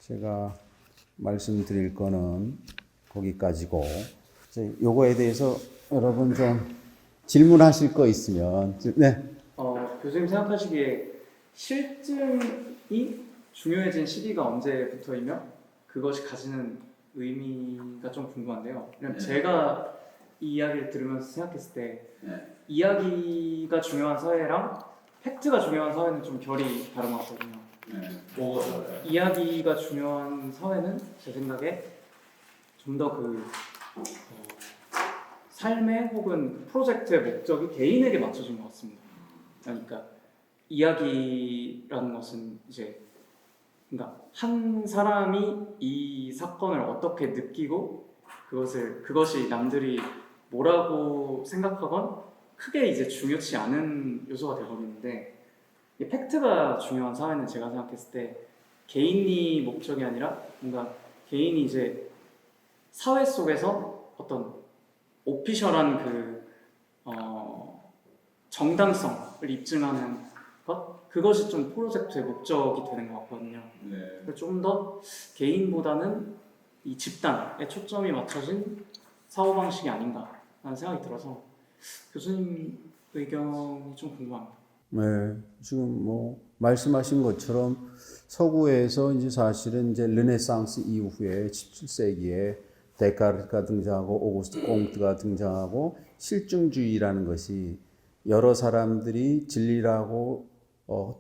제가 말씀드릴 거는 거기까지고, 이제 요거에 대해서 여러분 좀 질문하실 거 있으면. 네. 교수님 생각하시기에 실증이 중요해진 시기가 언제부터이며 그것이 가지는 의미가 좀 궁금한데요. 왜냐면 제가 이 이야기를 들으면서 생각했을 때 이야기가 중요한 사회랑 팩트가 중요한 사회는 좀 결이 다른 것 같거든요. 이야기가 중요한 사회는 제 생각에 좀 더 삶의 혹은 그 프로젝트의 목적이 개인에게 맞춰진 것 같습니다. 그러니까 이야기라는 것은 이제 그러니까 한 사람이 이 사건을 어떻게 느끼고 그것이 남들이 뭐라고 생각하건 크게 이제 중요치 않은 요소가 되어버리는데, 이 팩트가 중요한 사회는 제가 생각했을 때 개인이 목적이 아니라 뭔가 개인이 이제 사회 속에서 어떤 오피셜한 정당성을 입증하는 것, 그것이 좀 프로젝트의 목적이 되는 것 같거든요. 좀 더 개인보다는 이 집단에 초점이 맞춰진 사고방식이 아닌가라는 생각이 들어서 교수님 의견이 좀 궁금합니다. 네, 지금 뭐 말씀하신 것처럼 서구에서 이제 사실은 이제 르네상스 이후에 17세기에 데카르트가 등장하고 오구스트 콩트가 등장하고 실증주의라는 것이 여러 사람들이 진리라고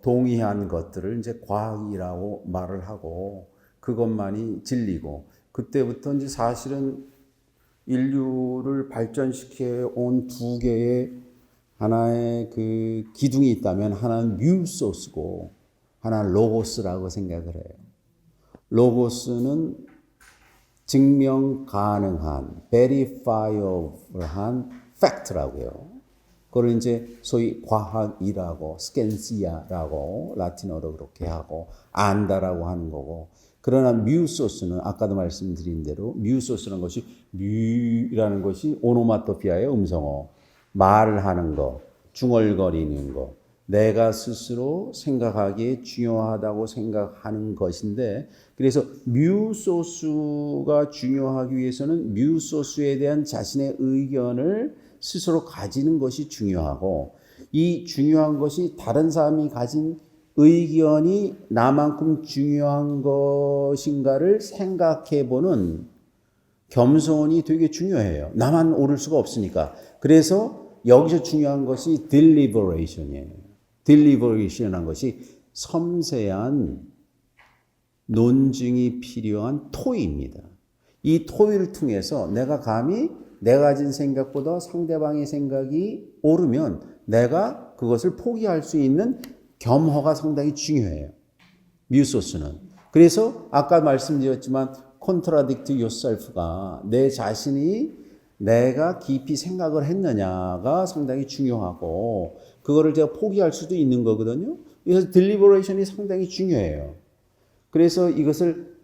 동의한 것들을 이제 과학이라고 말을 하고 그것만이 진리고, 그때부터 이제 사실은 인류를 발전시켜 온 두 개의 하나의 그 기둥이 있다면 하나는 뮤소스고 하나는 로고스라고 생각을 해요. 로고스는 증명 가능한, verifyable한 팩트라고요. 그걸 이제 소위 과학이라고, 스캔시아라고 라틴어로 그렇게 하고 안다라고 하는 거고, 그러나 뮤소스는 아까도 말씀드린 대로 뮤소스라는 것이 뮤라는 것이 오노마토피아의 음성어, 말을 하는 거, 중얼거리는 거, 내가 스스로 생각하기에 중요하다고 생각하는 것인데, 그래서 뮤소스가 중요하기 위해서는 뮤소스에 대한 자신의 의견을 스스로 가지는 것이 중요하고, 이 중요한 것이 다른 사람이 가진 의견이 나만큼 중요한 것인가를 생각해보는 겸손이 되게 중요해요. 나만 옳을 수가 없으니까. 그래서 여기서 중요한 것이 deliberation이에요. deliberation이라는 것이 섬세한 논증이 필요한 토의입니다. 이 토의를 통해서 내가 감히 내가 가진 생각보다 상대방의 생각이 옳으면 내가 그것을 포기할 수 있는 겸허가 상당히 중요해요. 뮤소스는. 그래서 아까 말씀드렸지만 contradict yourself가 내 자신이 내가 깊이 생각을 했느냐가 상당히 중요하고, 그거를 제가 포기할 수도 있는 거거든요. 그래서 deliberation이 상당히 중요해요. 그래서 이것을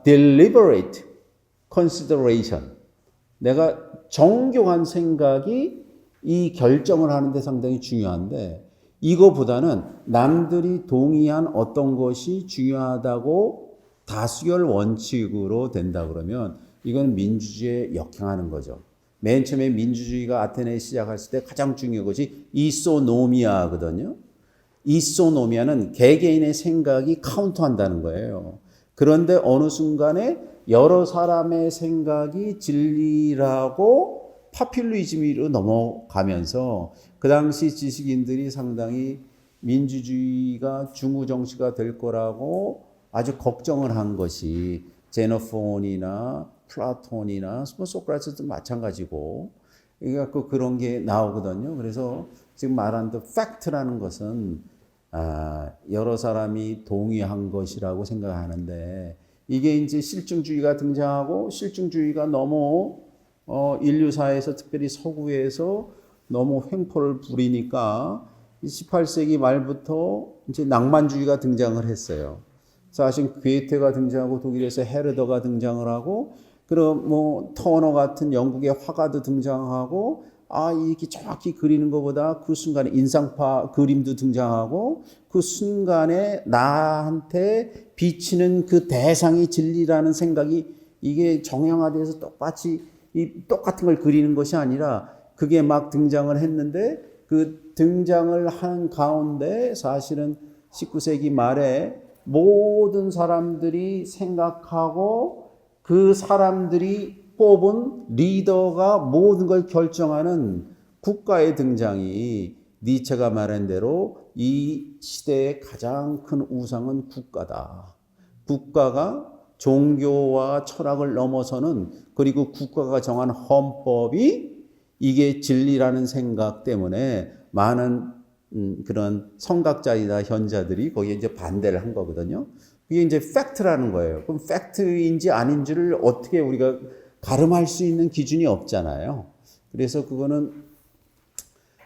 deliberate consideration, 내가 정교한 생각이 이 결정을 하는데 상당히 중요한데, 이거보다는 남들이 동의한 어떤 것이 중요하다고 다수결 원칙으로 된다 그러면 이건 민주주의에 역행하는 거죠. 맨 처음에 민주주의가 아테네에 시작했을 때 가장 중요한 것이 이소노미아거든요. 이소노미아는 개개인의 생각이 카운트한다는 거예요. 그런데 어느 순간에 여러 사람의 생각이 진리라고 파퓰리즘으로 넘어가면서 그 당시 지식인들이 상당히 민주주의가 중우정치가 될 거라고 아주 걱정을 한 것이 제노폰이나 플라톤이나 소크라테스도 마찬가지고, 그러니까 그런 게 나오거든요. 그래서 지금 말한 팩트라는 것은 여러 사람이 동의한 것이라고 생각하는데, 이게 이제 실증주의가 등장하고, 실증주의가 너무 인류사에서 특별히 서구에서 너무 횡포를 부리니까 18세기 말부터 이제 낭만주의가 등장을 했어요. 사실 괴테가 등장하고 독일에서 헤르더가 등장을 하고, 그럼 뭐 터너 같은 영국의 화가도 등장하고 이렇게 정확히 그리는 것보다 그 순간에 인상파 그림도 등장하고 그 순간에 나한테 비치는 그 대상이 진리라는 생각이 이게 정형화돼서 똑같이 똑같은 걸 그리는 것이 아니라 그게 막 등장을 했는데 그 등장을 한 가운데 사실은 19세기 말에 모든 사람들이 생각하고 그 사람들이 뽑은 리더가 모든 걸 결정하는 국가의 등장이 니체가 말한 대로 이 시대의 가장 큰 우상은 국가다. 국가가 종교와 철학을 넘어서는 그리고 국가가 정한 헌법이 이게 진리라는 생각 때문에 많은 그런 성각자이나 현자들이 거기에 이제 반대를 한 거거든요. 그게 이제 팩트라는 거예요. 그럼 팩트인지 아닌지를 어떻게 우리가 가름할 수 있는 기준이 없잖아요. 그래서 그거는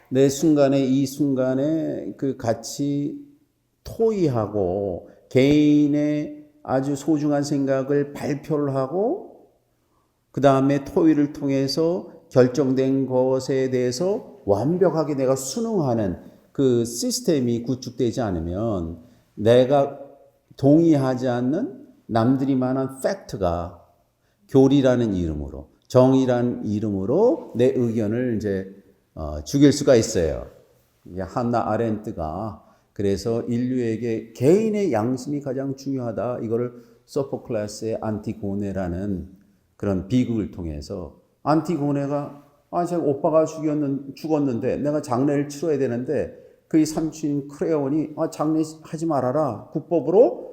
내 순간에 이 순간에 그 같이 토의하고 개인의 아주 소중한 생각을 발표를 하고 그 다음에 토의를 통해서 결정된 것에 대해서 완벽하게 내가 순응하는 그 시스템이 구축되지 않으면 내가 동의하지 않는 남들이 말한 팩트가 교리라는 이름으로 정의라는 이름으로 내 의견을 이제 죽일 수가 있어요. 한나 아렌트가 그래서 인류에게 개인의 양심이 가장 중요하다. 이거를 소포클레스의 안티고네라는 그런 비극을 통해서 안티고네가 제가 오빠가 죽었는데 내가 장례를 치러야 되는데 그의 삼촌인 크레온이 장례하지 말아라. 국법으로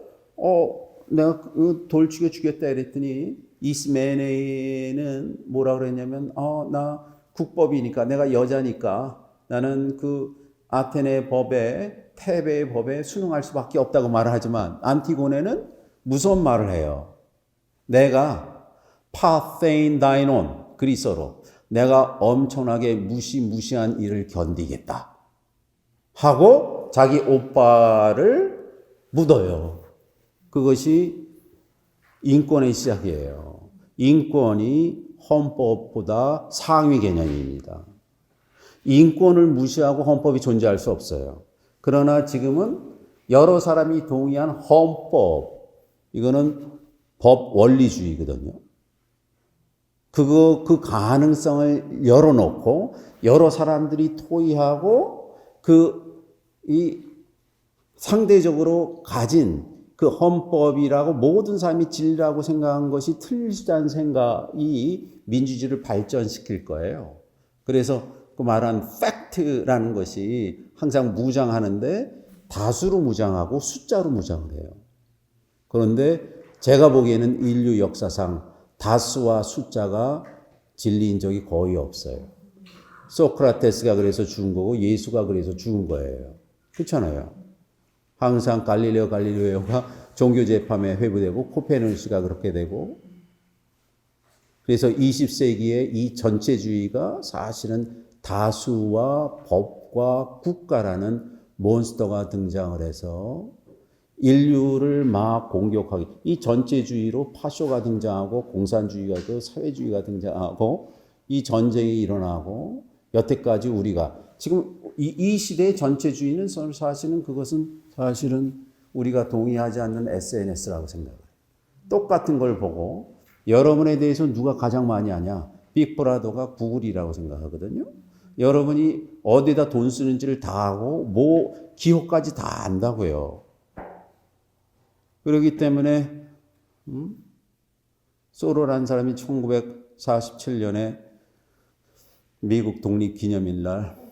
내가 돌 죽였다 이랬더니 이스메네는 뭐라 그랬냐면 나 국법이니까 내가 여자니까 나는 그 아테네 법에 테베의 법에 순응할 수밖에 없다고 말을 하지만 안티고네는 무서운 말을 해요. 내가 파테인 다이논 그리스어로 내가 엄청나게 무시무시한 일을 견디겠다 하고 자기 오빠를 묻어요. 그것이 인권의 시작이에요. 인권이 헌법보다 상위 개념입니다. 인권을 무시하고 헌법이 존재할 수 없어요. 그러나 지금은 여러 사람이 동의한 헌법, 이거는 법 원리주의거든요. 그 가능성을 열어놓고 여러 사람들이 토의하고 이 상대적으로 가진 그 헌법이라고 모든 사람이 진리라고 생각한 것이 틀리다는 생각이 민주주의를 발전시킬 거예요. 그래서 그 말한 팩트라는 것이 항상 무장하는데 다수로 무장하고 숫자로 무장을 해요. 그런데 제가 보기에는 인류 역사상 다수와 숫자가 진리인 적이 거의 없어요. 소크라테스가 그래서 죽은 거고 예수가 그래서 죽은 거예요. 그렇잖아요. 항상 갈릴레오가 종교재판에 회부되고 코페르니쿠스가 그렇게 되고 그래서 20세기에 이 전체주의가 사실은 다수와 법과 국가라는 몬스터가 등장을 해서 인류를 막 공격하기 이 전체주의로 파쇼가 등장하고 공산주의가 있고 사회주의가 등장하고 이 전쟁이 일어나고 여태까지 우리가 지금 이 시대의 전체주의는 사실은 우리가 동의하지 않는 SNS라고 생각해요. 똑같은 걸 보고 여러분에 대해서 누가 가장 많이 아냐? 빅브라더가 구글이라고 생각하거든요. 여러분이 어디다 돈 쓰는지를 다 하고 기호까지 다 안다고요. 그렇기 때문에 소로라는 사람이 1947년에 미국 독립기념일 날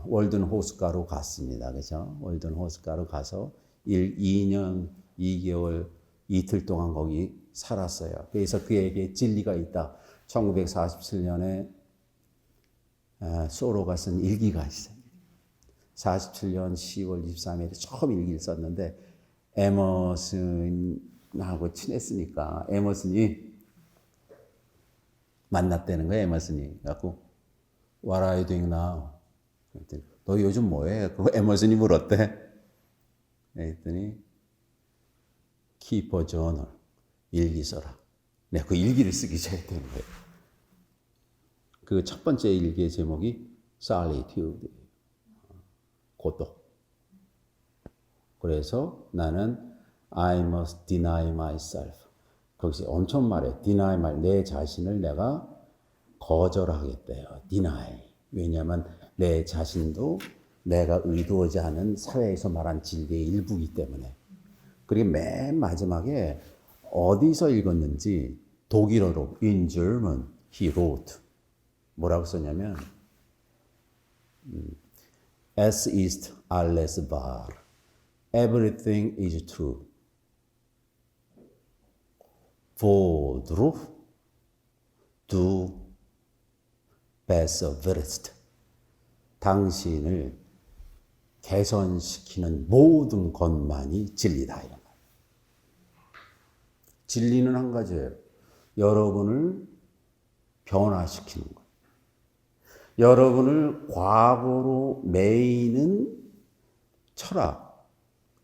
월든 호스가로 갔습니다. 그죠? 월든 호스가로 가서 2년 2개월 이틀 동안 거기 살았어요. 그래서 그에게 진리가 있다. 1947년에 소로가 쓴 일기가 있어요. 47년 10월 23일에 처음 일기를 썼는데 에머슨하고 친했으니까 에머슨이 만났다는 거예요. 에머슨이 갖고 What are you doing now? 그랬더니 너 요즘 뭐해? 그 에머슨이 물었대. 그랬더니 Keep a journal. 일기 써라. 내가 그 일기를 쓰기 시작했다는 거예요. 그 첫 번째 일기의 제목이 solitude, 고독. 그래서 나는 I must deny myself. 거기서 엄청 말해. deny 내 자신을 내가 거절하겠대요. deny. 왜냐하면 내 자신도 내가 의도하지 않은 사회에서 말한 진리의 일부이기 때문에. 그리고 맨 마지막에 어디서 읽었는지 독일어로 in German he wrote. 뭐라고 썼냐면 Es ist alles wahr. Everything is true. Wodurch du besser wirst. 당신을 개선시키는 모든 것만이 진리다. 이런 말. 진리는 한 가지예요. 여러분을 변화시키는 것. 여러분을 과거로 매이는 철학,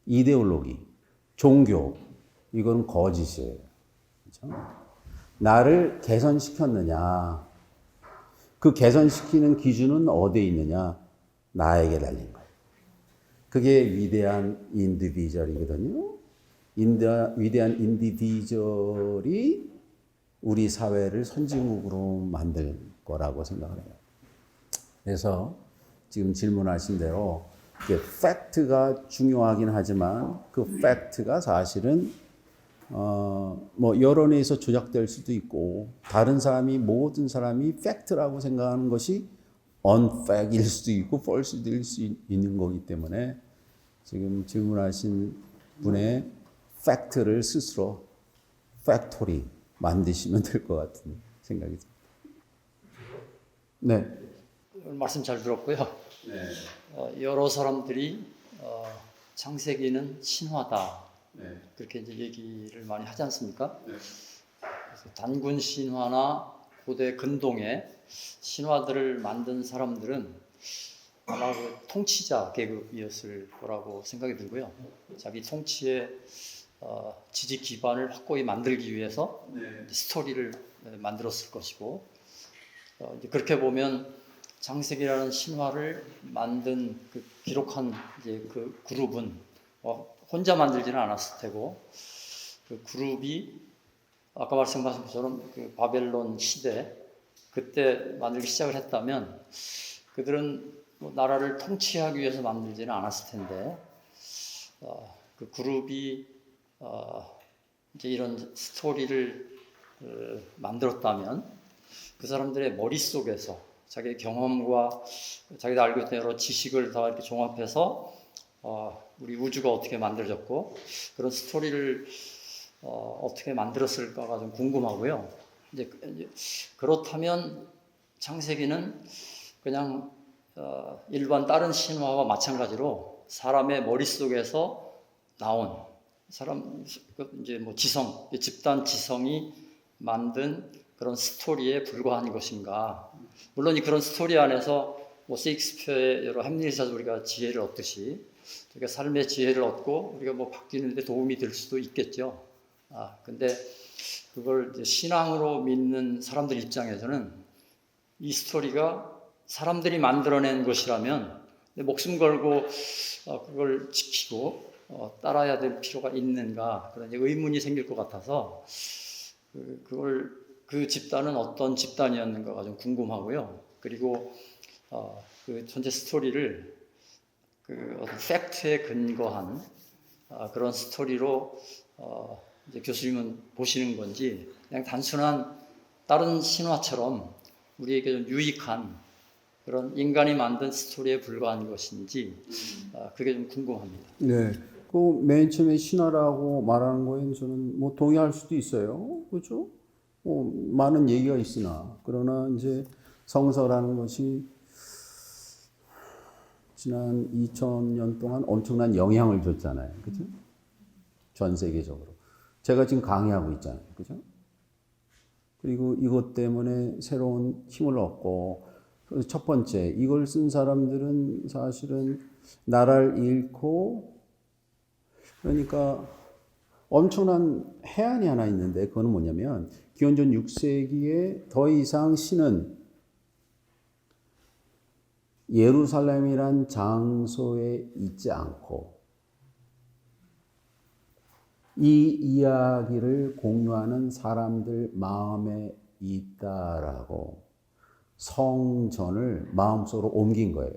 이데올로기, 종교, 이건 거짓이에요. 그렇죠? 나를 개선시켰느냐? 그 개선시키는 기준은 어디에 있느냐? 나에게 달린 거예요. 그게 위대한 인디비주얼이거든요. 위대한 인디비주얼이 우리 사회를 선진국으로 만들 거라고 생각을 해요. 그래서 지금 질문하신 대로 팩트가 중요하긴 하지만 그 팩트가 사실은 뭐 여론에서 조작될 수도 있고 다른 사람이 모든 사람이 팩트라고 생각하는 것이 unfact일 수도 있고 false일 수 있는 거기 때문에 지금 질문하신 분의 팩트를 스스로 팩토리 만드시면 될 것 같은 생각이 듭니다. 네. 말씀 잘 들었고요. 네. 여러 사람들이 창세기는 신화다. 네. 그렇게 이제 얘기를 많이 하지 않습니까? 네. 그래서 단군 신화나 고대 근동의 신화들을 만든 사람들은 아마 그 통치자 계급이었을 거라고 생각이 들고요. 자기 통치의 지지 기반을 확고히 만들기 위해서 스토리를 만들었을 것이고, 이제 그렇게 보면 창세기라는 신화를 만든 그 기록한 이제 그 그룹은 혼자 만들지는 않았을 테고, 그 그룹이 아까 말씀하신 것처럼 그 바벨론 시대 그때 만들기 시작을 했다면 그들은 뭐 나라를 통치하기 위해서 만들지는 않았을 텐데, 그 그룹이 이제 이런 스토리를 만들었다면 그 사람들의 머릿속에서 자기의 경험과 자기가 알고 있는 여러 지식을 다 이렇게 종합해서 우리 우주가 어떻게 만들어졌고 그런 스토리를 어떻게 만들었을까가 좀 궁금하고요. 이제 그렇다면 창세기는 그냥 일반 다른 신화와 마찬가지로 사람의 머릿속에서 나온 사람 이제 뭐 지성, 집단 지성이 만든 그런 스토리에 불과한 것인가? 물론 이 그런 스토리 안에서 뭐 세익스피어의 여러 함리에서 우리가 지혜를 얻듯이 우리가 삶의 지혜를 얻고 우리가 뭐 바뀌는 데 도움이 될 수도 있겠죠. 근데 그걸 이제 신앙으로 믿는 사람들 입장에서는 이 스토리가 사람들이 만들어낸 것이라면 목숨 걸고 그걸 지키고 따라야 될 필요가 있는가 그런 의문이 생길 것 같아서 그 집단은 어떤 집단이었는가가 좀 궁금하고요. 그리고 그 전체 스토리를 그 어떤 팩트에 근거한 그런 스토리로 이제 교수님은 보시는 건지 그냥 단순한 다른 신화처럼 우리에게 좀 유익한 그런 인간이 만든 스토리에 불과한 것인지 그게 좀 궁금합니다. 네. 그 맨 처음에 신화라고 말하는 거에는 저는 뭐 동의할 수도 있어요. 그렇죠? 많은 얘기가 있으나 그러나 이제 성서라는 것이 지난 2000년 동안 엄청난 영향을 줬잖아요. 그죠? 전 세계적으로. 제가 지금 강의하고 있잖아요. 그죠? 그리고 이것 때문에 새로운 힘을 얻고, 첫 번째, 이걸 쓴 사람들은 사실은 나라를 잃고, 그러니까 엄청난 해안이 하나 있는데, 그거는 뭐냐면, 기원전 6세기에 더 이상 신은 예루살렘이란 장소에 있지 않고 이 이야기를 공유하는 사람들 마음에 있다라고 성전을 마음속으로 옮긴 거예요.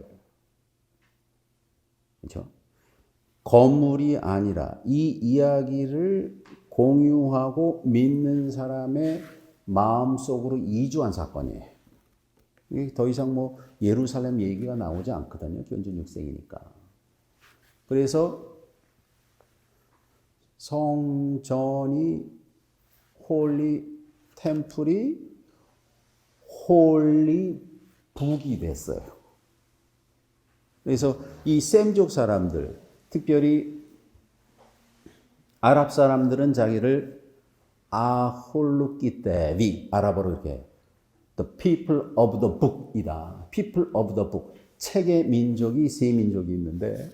그렇죠? 건물이 아니라 이 이야기를 공유하고 믿는 사람의 마음속으로 이주한 사건이에요. 이게 더 이상 뭐 예루살렘 얘기가 나오지 않거든요. 견준 6세기니까. 그래서 성전이 홀리 템플이 홀리 북이 됐어요. 그래서 이 셈족 사람들, 특별히 아랍 사람들은 자기를 아홀루키테비, 아랍어로 이렇게 The people of the book이다. People of the book. 책의 민족이 세 민족이 있는데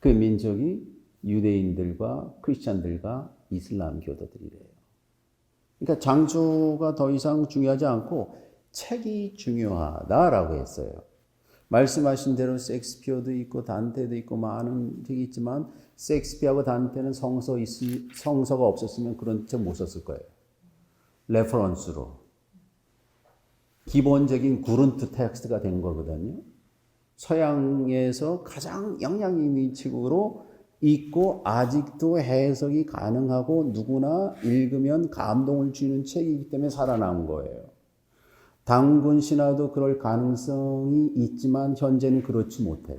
그 민족이 유대인들과 크리스찬들과 이슬람 교도들이래요. 그러니까 장소가 더 이상 중요하지 않고 책이 중요하다라고 했어요. 말씀하신 대로 셰익스피어도 있고 단테도 있고 많은 책이 있지만 셰익스피어하고 단테는 성서가 없었으면 그런 책 못 썼을 거예요. 레퍼런스로. 기본적인 구른트 텍스트가 된 거거든요. 서양에서 가장 영향 있는 책으로 있고 아직도 해석이 가능하고 누구나 읽으면 감동을 주는 책이기 때문에 살아남은 거예요. 단군 신화도 그럴 가능성이 있지만 현재는 그렇지 못해요.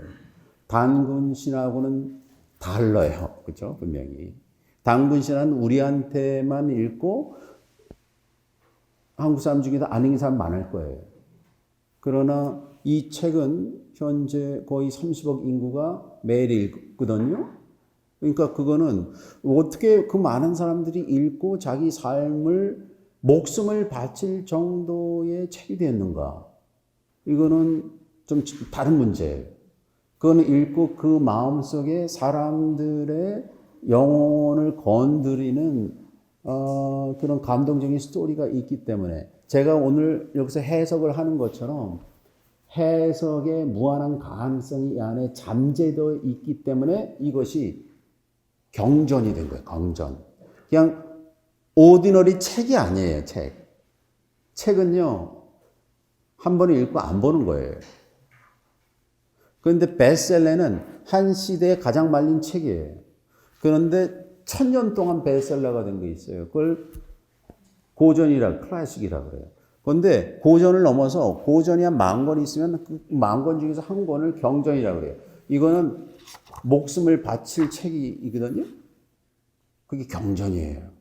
단군 신화하고는 달라요. 그렇죠? 분명히. 단군 신화는 우리한테만 읽고 한국 사람 중에도 안 읽는 사람 많을 거예요. 그러나 이 책은 현재 거의 30억 인구가 매일 읽거든요. 그러니까 그거는 어떻게 그 많은 사람들이 읽고 자기 삶을 목숨을 바칠 정도의 책이 됐는가? 이거는 좀 다른 문제예요. 그거는 읽고 그 마음속에 사람들의 영혼을 건드리는 그런 감동적인 스토리가 있기 때문에 제가 오늘 여기서 해석을 하는 것처럼 해석의 무한한 가능성이 이 안에 잠재되어 있기 때문에 이것이 경전이 된 거예요. 경전. 그냥 오디너리 책이 아니에요. 책은요. 한 번에 읽고 안 보는 거예요. 그런데 베스트셀러는 한 시대에 가장 말린 책이에요. 그런데 1000년 동안 베스트셀러가 된 게 있어요. 그걸 고전이라 클래식이라 그래요. 그런데 고전을 넘어서 고전이 한 10,000권 있으면 그 10,000권 중에서 한 권을 경전이라 그래요. 이거는 목숨을 바칠 책이거든요. 그게 경전이에요.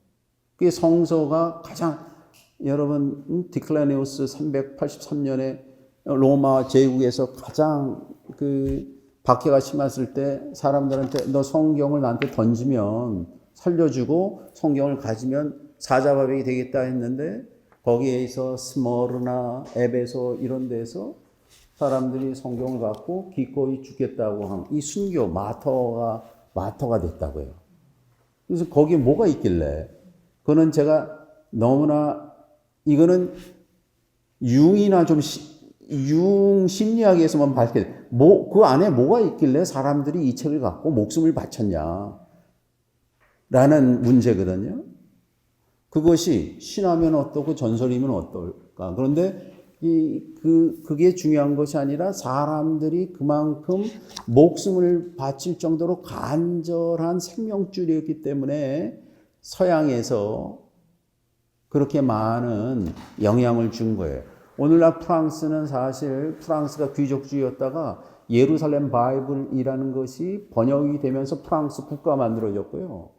그게 성서가 가장 여러분 디클라니우스 383년에 로마 제국에서 가장 그 박해가 심했을 때 사람들한테 너 성경을 나한테 던지면 살려주고 성경을 가지면 사자바백이 되겠다 했는데 거기에서 스머르나 에베소 이런 데서 사람들이 성경을 갖고 기꺼이 죽겠다고 한 이 순교 마터가 됐다고요. 그래서 거기에 뭐가 있길래 그거는 제가 너무나 이거는 융이나 좀 융 심리학에서만 밝혀 그 안에 뭐가 있길래 사람들이 이 책을 갖고 목숨을 바쳤냐 라는 문제거든요. 그것이 신화면 어떻고 전설이면 어떨까. 그런데 그게 중요한 것이 아니라 사람들이 그만큼 목숨을 바칠 정도로 간절한 생명줄이었기 때문에 서양에서 그렇게 많은 영향을 준 거예요. 오늘날 프랑스는 사실 프랑스가 귀족주의였다가 예루살렘 바이블이라는 것이 번역이 되면서 프랑스 국가 만들어졌고요.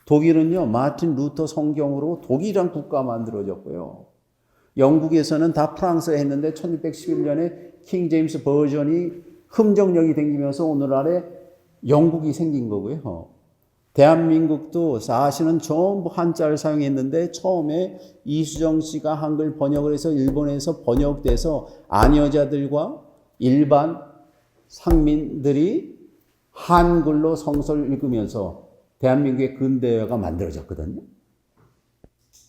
독일은요, 마틴 루터 성경으로 독일이란 국가 만들어졌고요. 영국에서는 다 프랑스에 했는데 1611년에 킹 제임스 버전이 흠정령이 생기면서 오늘날에 영국이 생긴 거고요. 대한민국도 사실은 전부 한자를 사용했는데 처음에 이수정 씨가 한글 번역을 해서 일본에서 번역돼서 안여자들과 일반 상민들이 한글로 성서를 읽으면서 대한민국의 근대화가 만들어졌거든요.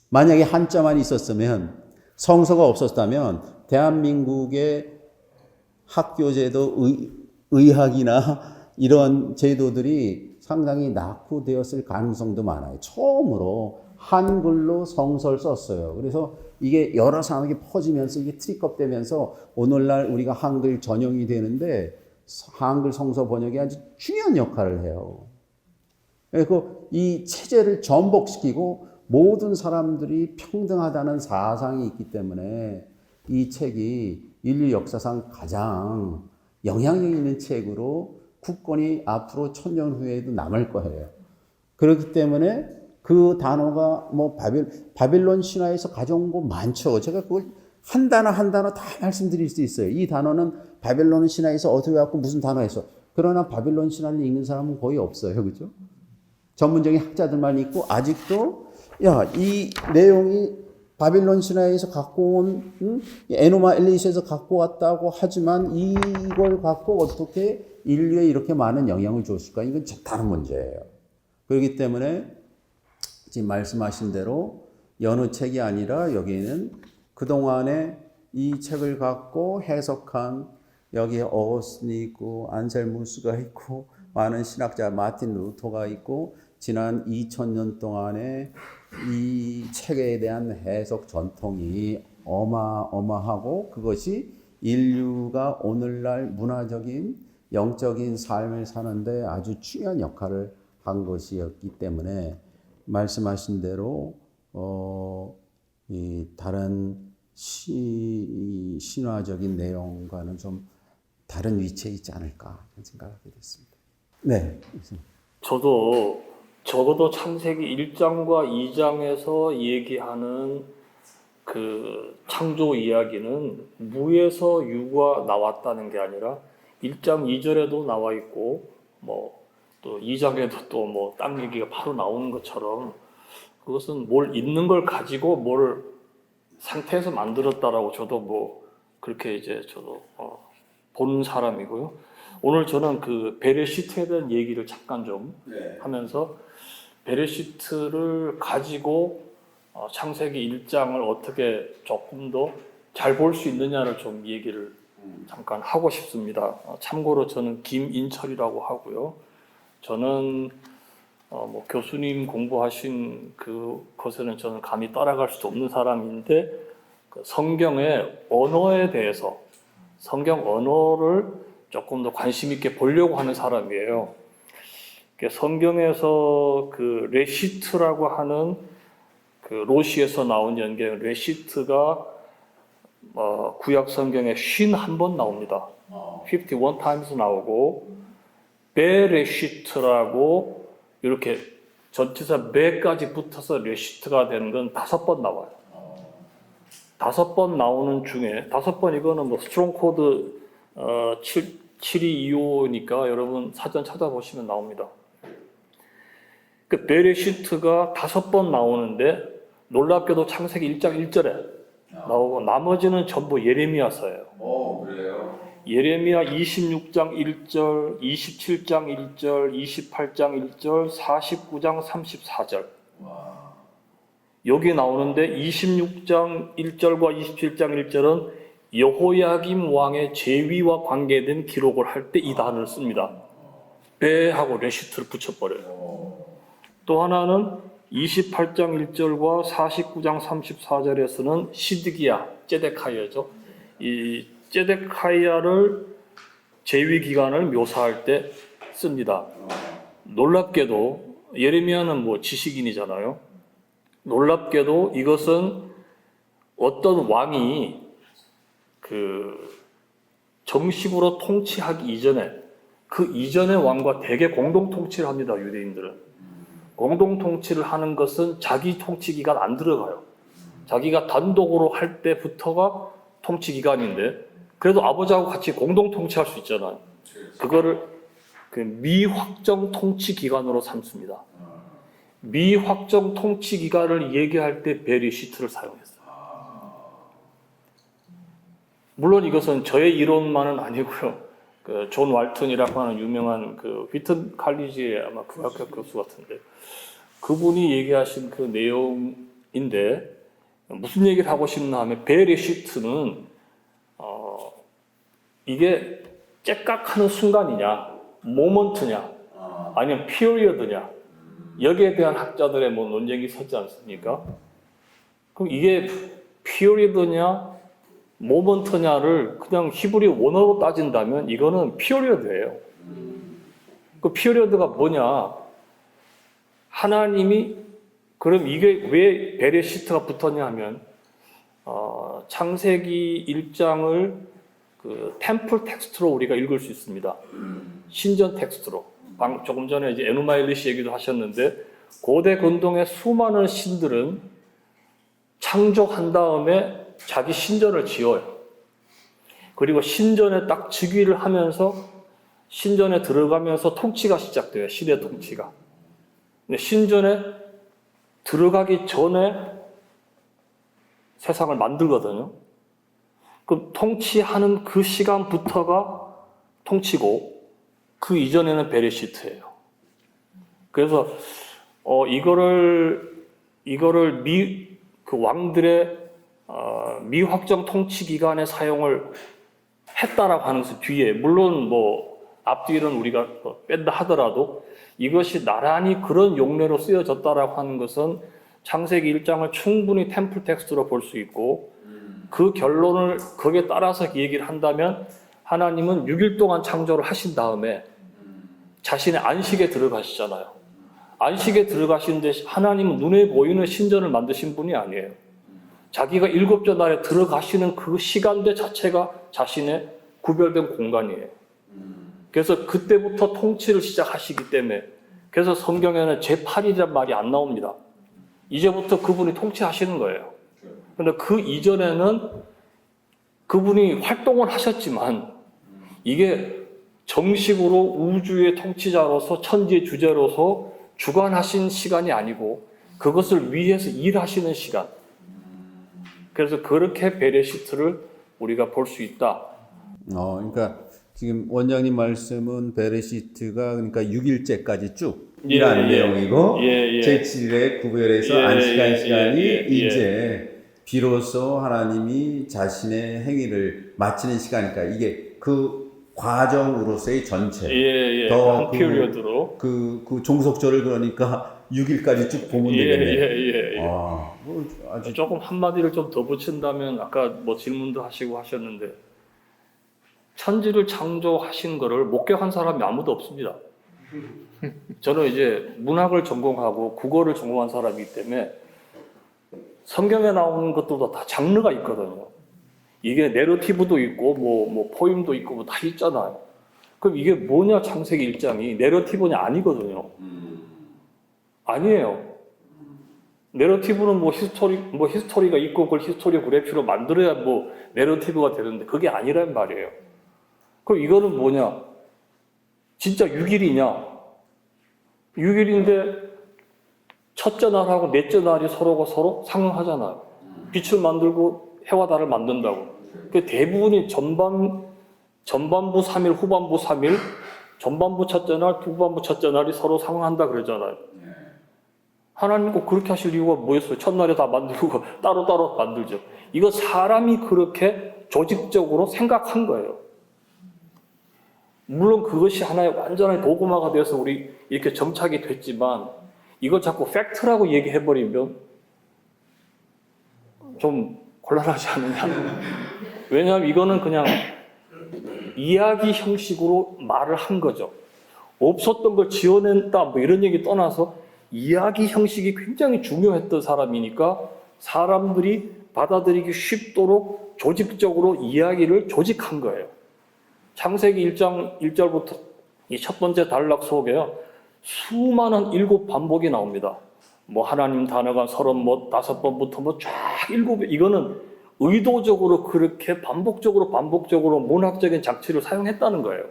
만약에 한자만 있었으면 성서가 없었다면 대한민국의 학교제도, 의학이나 이런 제도들이 상당히 낙후되었을 가능성도 많아요. 처음으로 한글로 성서를 썼어요. 그래서 이게 여러 사람에게 퍼지면서 이게 트릭업 되면서 오늘날 우리가 한글 전용이 되는데 한글 성서 번역이 아주 중요한 역할을 해요. 그리고 이 체제를 전복시키고 모든 사람들이 평등하다는 사상이 있기 때문에 이 책이 인류 역사상 가장 영향력 있는 책으로 국권이 앞으로 1000년 후에도 남을 거예요. 그렇기 때문에 그 단어가 뭐 바빌론 신화에서 가져온 거 많죠. 제가 그걸 한 단어 한 단어 다 말씀드릴 수 있어요. 이 단어는 바빌론 신화에서 어떻게 갖고 무슨 단어에서. 그러나 바빌론 신화를 읽는 사람은 거의 없어요. 그죠? 전문적인 학자들만 있고 아직도 이 내용이 바빌론 신화에서 갖고 온 에노마 엘리시에서 갖고 왔다고 하지만 이걸 갖고 어떻게 인류에 이렇게 많은 영향을 줬을까? 이건 다른 문제예요. 그렇기 때문에 지금 말씀하신 대로 여느 책이 아니라 여기는 그동안에 이 책을 갖고 해석한 여기에 어거스틴이 있고 안셀무스가 있고 많은 신학자 마틴 루터가 있고 지난 2000년 동안에 이 책에 대한 해석 전통이 어마어마하고 그것이 인류가 오늘날 문화적인 영적인 삶을 사는데 아주 중요한 역할을 한 것이었기 때문에 말씀하신 대로 이 다른 신화적인 내용과는 좀 다른 위치에 있지 않을까 생각하게 됐습니다. 네. 저도 적어도 창세기 1장과 2장에서 얘기하는 그 창조 이야기는 무에서 유가 나왔다는 게 아니라 1장 2절에도 나와 있고 뭐 또 2장에도 또 뭐 땅 얘기가 바로 나오는 것처럼 그것은 뭘 있는 걸 가지고 뭘 상태에서 만들었다라고 저도 뭐 그렇게 이제 저도 보는 사람이고요. 오늘 저는 그 베레시트에 대한 얘기를 잠깐 좀 하면서 베레시트를 가지고 창세기 1장을 어떻게 조금 더 잘 볼 수 있느냐를 좀 얘기를 잠깐 하고 싶습니다. 참고로 저는 김인철이라고 하고요. 저는 뭐 교수님 공부하신 그것에는 저는 감히 따라갈 수도 없는 사람인데 그 성경의 언어에 대해서 성경 언어를 조금 더 관심 있게 보려고 하는 사람이에요. 성경에서 그 레시트라고 하는 그 로시에서 나온 연경 레시트가 구약 성경에 51번 나옵니다. 51 times 나오고 베레시트라고 이렇게 전치사 베까지 붙어서 레시트가 되는 건 5번 나와요. 5번 나오는 중에 5번 이거는 뭐 스트롱 코드 7225니까 여러분 사전 찾아보시면 나옵니다. 그 베레시트가 5번 나오는데 놀랍게도 창세기 1장 1절에 나오고 나머지는 전부 예레미야서예요. 그래요? 예레미야 26장 1절, 27장 1절, 28장 1절, 49장 34절. 여기 나오는데 26장 1절과 27장 1절은 여호야김 왕의 제위와 관계된 기록을 할 때 이 단어를 씁니다. 베하고 레시트를 붙여버려요. 또 하나는 28장 1절과 49장 34절에서는 시드기야, 제데카이아죠. 이 제데카이아를 제위 기간을 묘사할 때 씁니다. 놀랍게도 예레미야는 뭐 지식인이잖아요. 놀랍게도 이것은 어떤 왕이 그 정식으로 통치하기 이전에 그 이전의 왕과 대개 공동 통치를 합니다. 유대인들은 공동 통치를 하는 것은 자기 통치 기간 안 들어가요. 자기가 단독으로 할 때부터가 통치 기간인데 그래도 아버지하고 같이 공동 통치할 수 있잖아요. 그거를 그 미확정 통치 기간으로 삼습니다. 미확정 통치 기간을 얘기할 때 베리시트를 사용했어요. 물론 이것은 저의 이론만은 아니고요. 그 존 왈튼이라고 하는 유명한 그 휘튼 칼리지의 아마 국악학 교수 같은데 그분이 얘기하신 그 내용인데 무슨 얘기를 하고 싶나 하면 베레시트는 이게 째깍하는 순간이냐, 모먼트냐, 아니면 피리어드냐, 여기에 대한 학자들의 뭐 논쟁이 서지 않습니까? 그럼 이게 피리어드냐, 모먼트냐를 그냥 히브리 원어로 따진다면 이거는 피리어드예요. 그 피리어드가 뭐냐? 하나님이 그럼 이게 왜 베레시트가 붙었냐 하면 창세기 1장을 그 템플 텍스트로 우리가 읽을 수 있습니다. 신전 텍스트로. 조금 전에 이제 에누마일리시 얘기도 하셨는데 고대 근동의 수많은 신들은 창조한 다음에 자기 신전을 지어요. 그리고 신전에 딱 즉위를 하면서 신전에 들어가면서 통치가 시작돼요. 시대 통치가. 근데 신전에 들어가기 전에 세상을 만들거든요. 그 통치하는 그 시간부터가 통치고 그 이전에는 베레시트예요. 그래서 이거를 그 왕들의 미확정 통치 기간에 사용을 했다라고 하는 것은 뒤에 물론 뭐 앞뒤는 우리가 뺀다 하더라도 이것이 나란히 그런 용례로 쓰여졌다라고 하는 것은 창세기 1장을 충분히 템플 텍스트로 볼 수 있고 그 결론을 거기에 따라서 얘기를 한다면 하나님은 6일 동안 창조를 하신 다음에 자신의 안식에 들어가시잖아요. 안식에 들어가시는데 하나님은 눈에 보이는 신전을 만드신 분이 아니에요. 자기가 7째 날에 들어가시는 그 시간대 자체가 자신의 구별된 공간이에요. 그래서 그때부터 통치를 시작하시기 때문에 그래서 성경에는 제8일이란 말이 안 나옵니다. 이제부터 그분이 통치하시는 거예요. 그런데 그 이전에는 그분이 활동을 하셨지만 이게 정식으로 우주의 통치자로서 천지의 주제로서 주관하신 시간이 아니고 그것을 위해서 일하시는 시간. 그래서 그렇게 베레시트를 우리가 볼 수 있다. 그러니까 지금 원장님 말씀은 베레시트가 그러니까 6일째까지 쭉 예, 일하는 예. 내용이고 예, 예. 제7일에 구별해서 예, 안식한 예, 시간이 예, 예. 이제 비로소 하나님이 자신의 행위를 마치는 시간이니까 이게 그 과정으로서의 전체. 예. 더 한 피리어드로. 그 종속절을 그러니까 6일까지 쭉 보면 되겠네요. 예. 아주 조금 한마디를 좀 더 붙인다면 아까 뭐 질문도 하시고 하셨는데 천지를 창조하신 거를 목격한 사람이 아무도 없습니다. 저는 이제 문학을 전공하고 국어를 전공한 사람이기 때문에 성경에 나오는 것도 다 장르가 있거든요. 이게 내러티브도 있고 뭐 포임도 있고 뭐 다 있잖아요. 그럼 이게 뭐냐 창세기 1장이 내러티브냐 아니거든요. 아니에요. 내러티브는 뭐 히스토리가 있고 그걸 히스토리오그래피로 만들어야 뭐 내러티브가 되는데 그게 아니란 말이에요. 그럼 이거는 뭐냐? 진짜 6일이냐? 6일인데 첫째 날하고 넷째 날이 서로 상응하잖아요. 빛을 만들고 해와 달을 만든다고. 그 대부분이 전반부 3일, 후반부 3일, 전반부 첫째 날, 후반부 첫째 날이 서로 상응한다 그러잖아요. 하나님 꼭 그렇게 하실 이유가 뭐였어요? 첫날에 다 만들고 따로따로 만들죠. 이거 사람이 그렇게 조직적으로 생각한 거예요. 물론 그것이 하나의 완전한 도구마가 되어서 우리 이렇게 정착이 됐지만 이걸 자꾸 팩트라고 얘기해버리면 좀 곤란하지 않느냐. 왜냐하면 이거는 그냥 이야기 형식으로 말을 한 거죠. 없었던 걸 지어낸다 뭐 이런 얘기 떠나서 이야기 형식이 굉장히 중요했던 사람이니까 사람들이 받아들이기 쉽도록 조직적으로 이야기를 조직한 거예요. 창세기 1장 1절부터 이 첫 번째 단락 속에요. 수많은 7 반복이 나옵니다. 뭐 하나님 단어가 35번부터 뭐 쫙 7배. 이거는 의도적으로 그렇게 반복적으로 문학적인 장치를 사용했다는 거예요.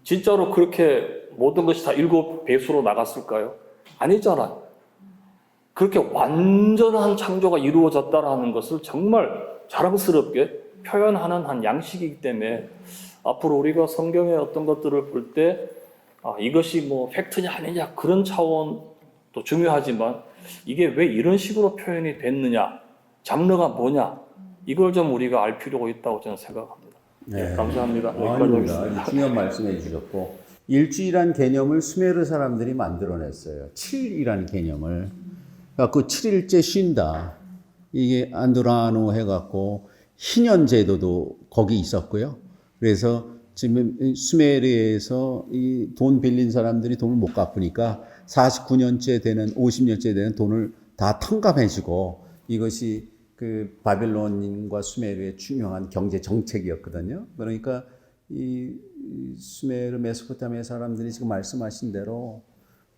진짜로 그렇게 모든 것이 다 7배수로 나갔을까요? 아니잖아요. 그렇게 완전한 창조가 이루어졌다라는 것을 정말 자랑스럽게 표현하는 한 양식이기 때문에 앞으로 우리가 성경의 어떤 것들을 볼 때 이것이 뭐 팩트냐 아니냐 그런 차원도 중요하지만 이게 왜 이런 식으로 표현이 됐느냐, 장르가 뭐냐 이걸 좀 우리가 알 필요가 있다고 저는 생각합니다. 네. 감사합니다. 여기까지 아닙니다. 하겠습니다. 중요한 말씀해 주셨고 일주일이란 개념을 수메르 사람들이 만들어냈어요. 7일이라는 개념을. 그러니까 그 7일째 쉰다. 이게 안드라노 해갖고 희년 제도도 거기 있었고요. 그래서 지금 수메르에서 이 돈 빌린 사람들이 돈을 못 갚으니까 49년째 되는 50년째 되는 돈을 다 탕감해주고 이것이 그 바빌론과 수메르의 중요한 경제 정책이었거든요. 그러니까 이 수메르 메소포타미아 사람들이 지금 말씀하신 대로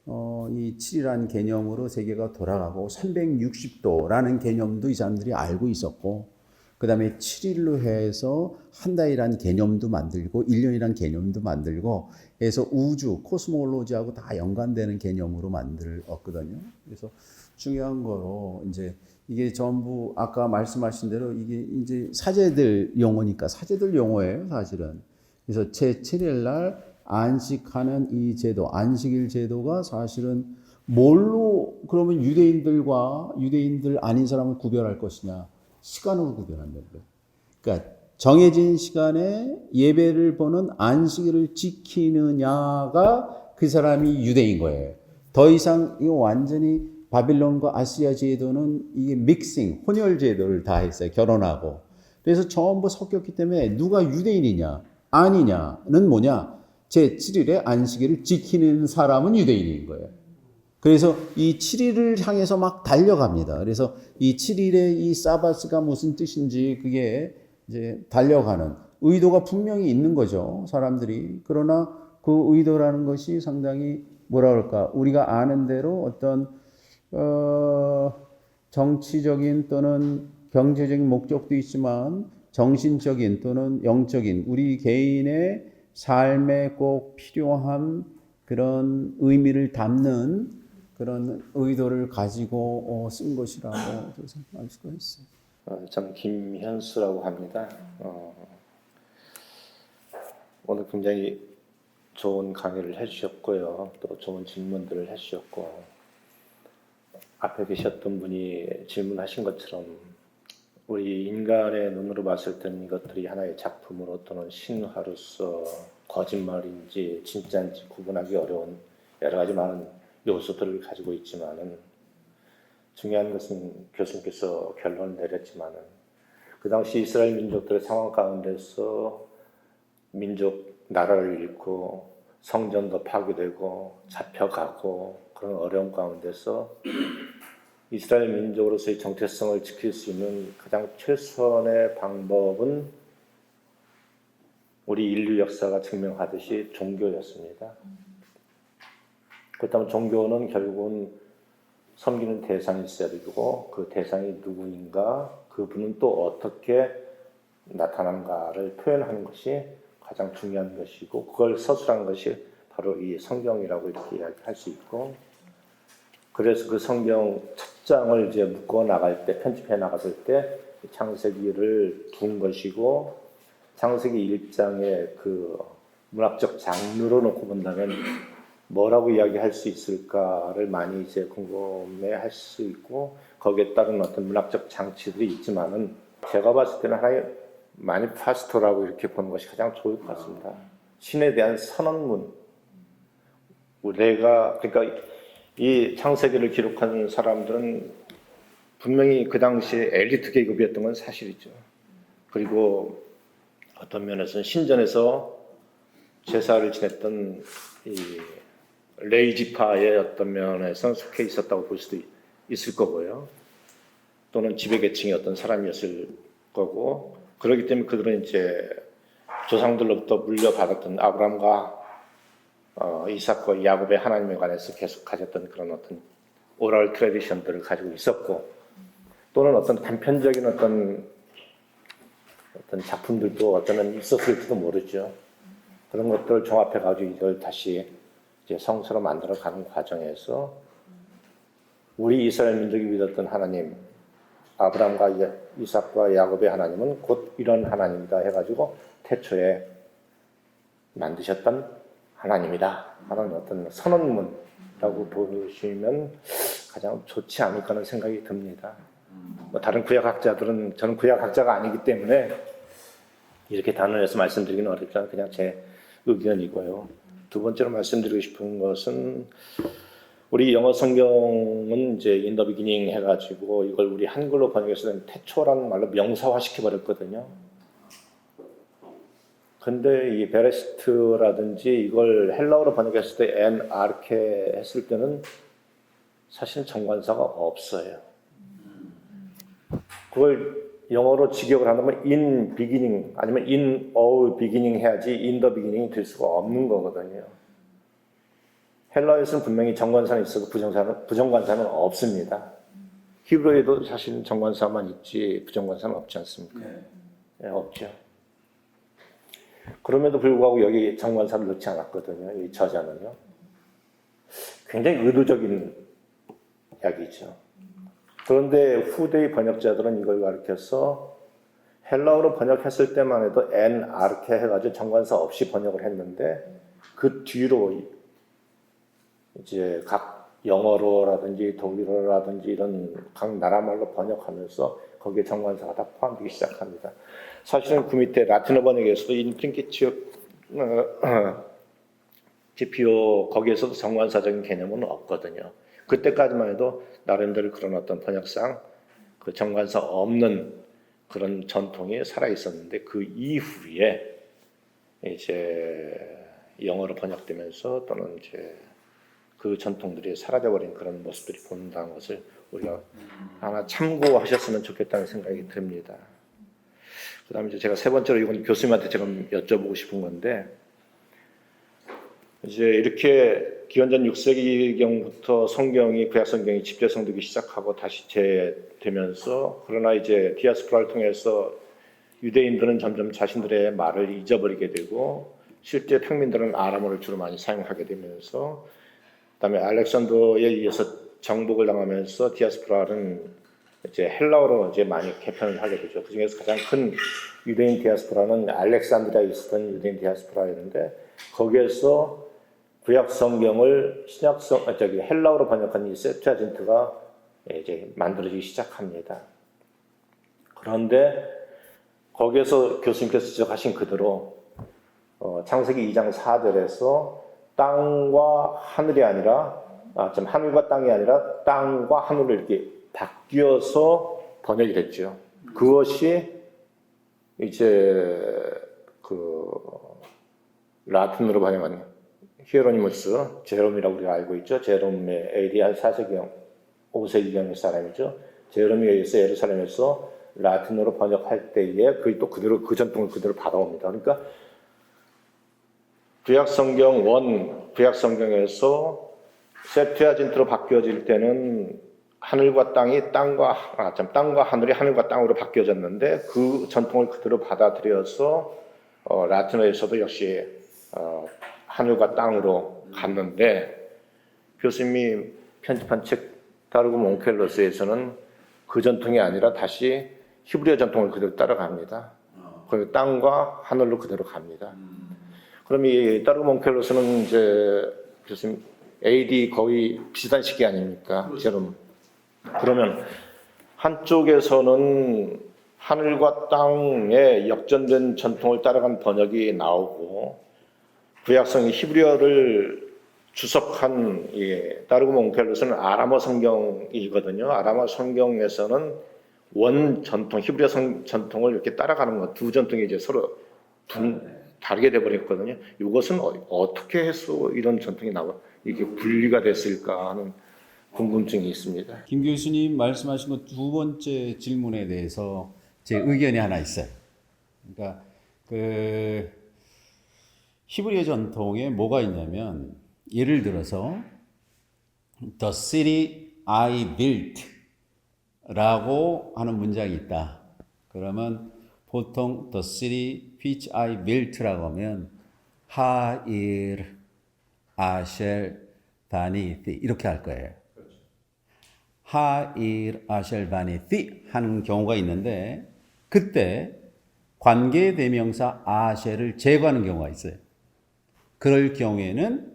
이 7이라는 개념으로 세계가 돌아가고 360도라는 개념도 이 사람들이 알고 있었고 그 다음에 7일로 해서 한 달이라는 개념도 만들고 1년이라는 개념도 만들고 해서 우주, 코스몰로지하고 다 연관되는 개념으로 만들었거든요. 그래서 중요한 거로 이제 이게 전부 아까 말씀하신 대로 이게 이제 사제들 용어니까 사제들 용어예요, 사실은. 그래서 제7일 날 안식하는 이 제도, 안식일 제도가 사실은 뭘로 그러면 유대인들과 유대인들 아닌 사람을 구별할 것이냐? 시간으로 구별한다는 거예요. 그러니까 정해진 시간에 예배를 보는 안식일을 지키느냐가 그 사람이 유대인 거예요. 더 이상 이거 완전히 바빌론과 아시아 제도는 이게 믹싱, 혼혈 제도를 다 했어요. 결혼하고. 그래서 전부 섞였기 때문에 누가 유대인이냐 아니냐는 뭐냐? 제7일에 안식일을 지키는 사람은 유대인인 거예요. 그래서 이 7일을 향해서 막 달려갑니다. 그래서 이 7일의 이 사바스가 무슨 뜻인지 그게 이제 달려가는 의도가 분명히 있는 거죠. 사람들이. 그러나 그 의도라는 것이 상당히 뭐라 그럴까? 우리가 아는 대로 어떤 정치적인 또는 경제적인 목적도 있지만 정신적인 또는 영적인 우리 개인의 삶에 꼭 필요한 그런 의미를 담는 그런 의도를 가지고 쓴 것이라고 생각할 수가 있어요. 저는 김현수라고 합니다. 오늘 굉장히 좋은 강의를 해주셨고요. 또 좋은 질문들을 해주셨고 앞에 계셨던 분이 질문하신 것처럼 우리 인간의 눈으로 봤을 때는 이것들이 하나의 작품으로 또는 신화로서 거짓말인지 진짜인지 구분하기 어려운 여러 가지 많은 요소들을 가지고 있지만은 중요한 것은 교수님께서 결론을 내렸지만은 그 당시 이스라엘 민족들의 상황 가운데서 민족 나라를 잃고 성전도 파괴되고 잡혀가고 그런 어려움 가운데서 이스라엘 민족으로서의 정체성을 지킬 수 있는 가장 최선의 방법은 우리 인류 역사가 증명하듯이 종교였습니다. 그렇다면 종교는 결국은 섬기는 대상이 있어야 되고 그 대상이 누구인가 그분은 또 어떻게 나타난가를 표현하는 것이 가장 중요한 것이고 그걸 서술한 것이 바로 이 성경이라고 이렇게 이야기할 수 있고 그래서 그 성경 첫 장을 이제 묶어 나갈 때 편집해 나갔을 때 창세기를 둔 것이고 창세기 1장의 그 문학적 장르로 놓고 본다면 뭐라고 이야기할 수 있을까를 많이 이제 궁금해할 수 있고 거기에 따른 어떤 문학적 장치들이 있지만은 제가 봤을 때는 하나의 마니페스토라고 이렇게 보는 것이 가장 좋을 것 같습니다. 신에 대한 선언문. 그러니까 이 창세기를 기록한 사람들은 분명히 그 당시에 엘리트 계급이었던 건 사실이죠. 그리고 어떤 면에서는 신전에서 제사를 지냈던 이 레이지파의 어떤 면에서는 속해 있었다고 볼 수도 있을 거고요. 또는 지배계층의 어떤 사람이었을 거고 그렇기 때문에 그들은 이제 조상들로부터 물려받았던 아브라함과 이삭과 야곱의 하나님에 관해서 계속 가졌던 그런 어떤 오랄 트래디션들을 가지고 있었고 또는 어떤 단편적인 어떤 작품들도 어쩌면 있었을지도 모르죠. 그런 것들을 종합해가지고 이걸 다시 이제 성서로 만들어가는 과정에서 우리 이스라엘 민족이 믿었던 하나님, 아브라함과 이삭과 야곱의 하나님은 곧 이런 하나님이다 해가지고 태초에 만드셨던 하나님이다 하는 어떤 선언문이라고 보시면 가장 좋지 않을까 하는 생각이 듭니다. 뭐 다른 구약학자들은 저는 구약학자가 아니기 때문에 이렇게 단언해서 말씀드리기는 어렵지만 그냥 제 의견이고요. 두 번째로 말씀드리고 싶은 것은 우리 영어 성경은 이제 in the beginning 해가지고 이걸 우리 한글로 번역해서 태초라는 말로 명사화 시켜버렸거든요. 근데 이 베레시트라든지 이걸 헬라어로 번역했을 때 en arche 했을 때는 사실은 정관사가 없어요. 그걸 영어로 직역을 한다면 in beginning 아니면 in a beginning 해야지 in the beginning이 될 수가 없는 거거든요. 헬라어에서는 분명히 정관사는 있어도 부정관사는 없습니다. 히브리어에도 사실 정관사만 있지 부정관사는 없지 않습니까? 네, 없죠. 그럼에도 불구하고 여기 정관사를 넣지 않았거든요. 이 저자는요. 굉장히 의도적인 이야기죠. 그런데 후대의 번역자들은 이걸 가르쳐서 헬라어로 번역했을 때만 해도 en arche 해가지고 정관사 없이 번역을 했는데 그 뒤로 이제 각 영어로라든지 독일어라든지 이런 각 나라 말로 번역하면서 거기에 정관사가 다 포함되기 시작합니다. 사실은 그 밑에 라틴어 번역에서도 in principio 거기에서도 정관사적인 개념은 없거든요. 그때까지만 해도 나름대로 그런 어떤 번역상 그 정관사 없는 그런 전통이 살아 있었는데 그 이후에 이제 영어로 번역되면서 또는 이제 그 전통들이 사라져버린 그런 모습들이 보인다는 것을 우리가 하나 참고하셨으면 좋겠다는 생각이 듭니다. 그 다음에 이제 제가 세 번째로 이건 교수님한테 제가 여쭤보고 싶은 건데, 이제 이렇게 기원전 6세기경부터 성경이, 구약 성경이 집재성되기 시작하고 다시 재되면서, 그러나 이제 디아스포라를 통해서 유대인들은 점점 자신들의 말을 잊어버리게 되고, 실제 평민들은 아람어를 주로 많이 사용하게 되면서, 그다음에 알렉산더에 의해서 정복을 당하면서 디아스포라는 이제 헬라어로 이제 많이 개편을 하게 되죠. 그 중에서 가장 큰 유대인 디아스포라는 알렉산드리아에 있었던 유대인 디아스포라였는데, 거기에서 구약 성경을 헬라어로 번역한 이 septuagint가 이제 만들어지기 시작합니다. 그런데 거기에서 교수님께서 지적하신 그대로 창세기 2장 4절에서 땅과 하늘이 아니라 하늘과 땅이 아니라 땅과 하늘을 이렇게 바뀌어서 번역이 됐죠. 그것이 이제 그 라틴어로 번역한 히에로니무스 제롬이라고 우리가 알고 있죠. 제롬의 AD 한 4세기경 5세기경의 사람이죠. 제롬에 의해서 예루살렘에서 라틴어로 번역할 때에 그게 또 그대로 그 전통을 그대로 받아옵니다. 그러니까 구약 성경에서 세프티아진트로 바뀌어질 때는 하늘과 땅이 땅과 하늘이 하늘과 땅으로 바뀌어졌는데 그 전통을 그대로 받아들여서 라틴어에서도 역시 하늘과 땅으로 갔는데, 교수님이 편집한 책 다르고 몽켈러스에서는 그 전통이 아니라 다시 히브리어 전통을 그대로 따라갑니다. 그리고 땅과 하늘로 그대로 갑니다. 그럼 이 다르고 몽켈러스는 이제 교수님 AD 거의 비슷한 시기 아닙니까? 제롬. 그러면 한쪽에서는 하늘과 땅의 역전된 전통을 따라간 번역이 나오고, 구약성이 히브리어를 주석한 다르고 몽켈로스는 아람어 성경이거든요. 아람어 성경에서는 원 전통, 히브리어 전통을 이렇게 따라가는 것, 두 전통이 이제 서로 다르게 돼버렸거든요. 이것은 어떻게 해서 이런 전통이 이게 분리가 됐을까 하는 궁금증이 있습니다. 김 교수님 말씀하신 것 두 번째 질문에 대해서 제 의견이 하나 있어요. 그러니까 그 히브리어 전통에 뭐가 있냐면, 예를 들어서 The city I built 라고 하는 문장이 있다. 그러면 보통 The city which I built 라고 하면 하일, 아셀, 바니티 이렇게 할 거예요. 하일, 아셀, 바니티 하는 경우가 있는데, 그때 관계 대명사 아셀을 제거하는 경우가 있어요. 그럴 경우에는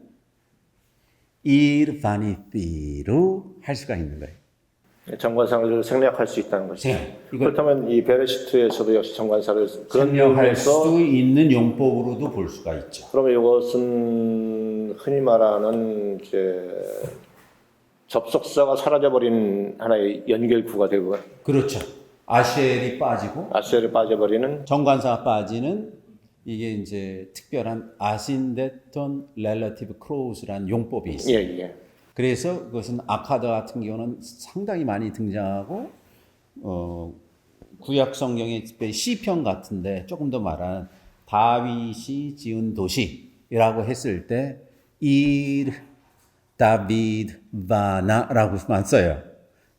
일 바니티로 할 수가 있는 거예요. 정관사를 생략할 수 있다는 것이죠. 이걸 그렇다면 이 베레시트에서도 역시 정관사를 그런 생략할 이유에서 수도 있는 용법으로도 볼 수가 있죠. 그러면 이것은 흔히 말하는 이제 접속사가 사라져버린 하나의 연결구가 되고 그렇죠. 아쉘이 빠지고 아셀이 빠져버리는 정관사가 빠지는 이게 이제 특별한 아신데톤 렐러티브 크로우스라는 용법이 있어요. 예. 그래서 그것은 아카드 같은 경우는 상당히 많이 등장하고 구약 성경의 특별히 시편 같은데 조금 더 말하는 다윗이 지은 도시라고 했을 때 일 다비드 바나라고만 써요.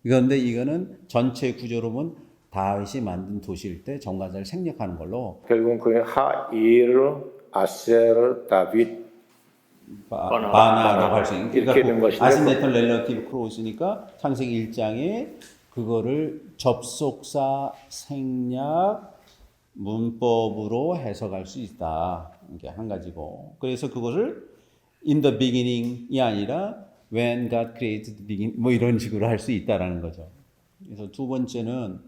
그런데 이거는 전체 구조로 보면 다윗이 만든 도시일 때 정관사를 생략하는 걸로 결국은 그게 하일 아셀 다윗 바나라고 할 수 있는 이렇게 된 것인데 아신데톤 렐러티브 크로스니까 창세기 1장에 그거를 접속사 생략 문법으로 해석할 수 있다. 이게 한 가지고. 그래서 그것을 in the beginning이 아니라 when God created the beginning 뭐 이런 식으로 할 수 있다라는 거죠. 그래서 두 번째는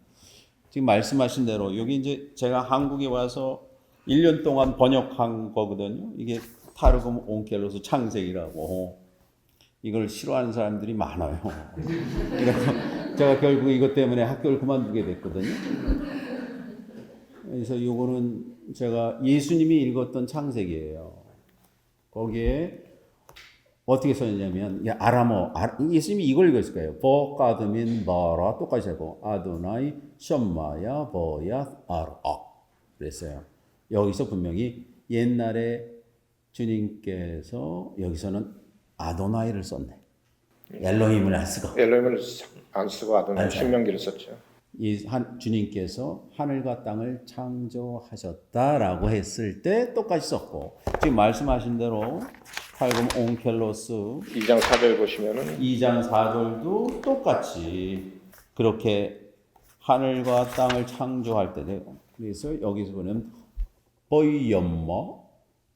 지금 말씀하신 대로 여기 이제 제가 한국에 와서 1년 동안 번역한 거거든요. 이게 타르금 온켈로스 창세기라고. 이걸 싫어하는 사람들이 많아요. 그래서 제가 결국 이것 때문에 학교를 그만두게 됐거든요. 그래서 이거는 제가 예수님이 읽었던 창세기예요. 거기에 어떻게 써있냐면 아람어, 예수님이 이걸 읽었을 거예요. 버가드민 바라 똑같이 하고 아도나이 션마야 버야 아라 그랬어요. 여기서 분명히 옛날에 주님께서 여기서는 아도나이를 썼네. 엘로힘을 안 쓰고. 엘로힘을 안 쓰고 아도나이 신명기를 썼죠. 주님께서 하늘과 땅을 창조하셨다라고 했을 때 똑같이 썼고 지금 말씀하신 대로 탈금 온켈로스 2장 4절 보시면은 2장 4절도 똑같이 그렇게 하늘과 땅을 창조할 때 되고 그래서 여기서 보면 보이엄머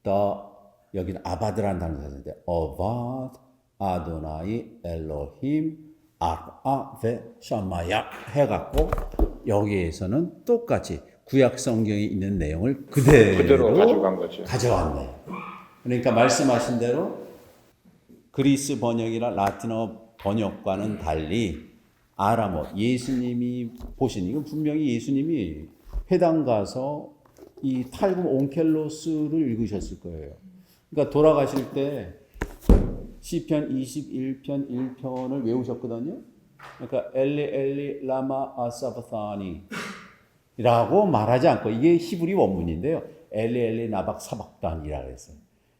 더 여기는 아바드라는 단어가 있는데 어바드 아도나이 엘로힘 아베 샤마야 해갖고 여기에서는 똑같이 구약 성경에 있는 내용을 그대로 가져간 거죠. 가져왔네. 그러니까 말씀하신 대로 그리스 번역이나 라틴어 번역과는 달리 아람어 예수님이 보신 이건 분명히 예수님이 회당 가서 이 탈금 온켈로스를 읽으셨을 거예요. 그러니까 돌아가실 때 시편 21편 1편을 외우셨거든요. 그러니까 엘리 라마 아사바타니 라고 말하지 않고 이게 히브리 원문인데요. 엘리 나박 사박단이라고 했어요.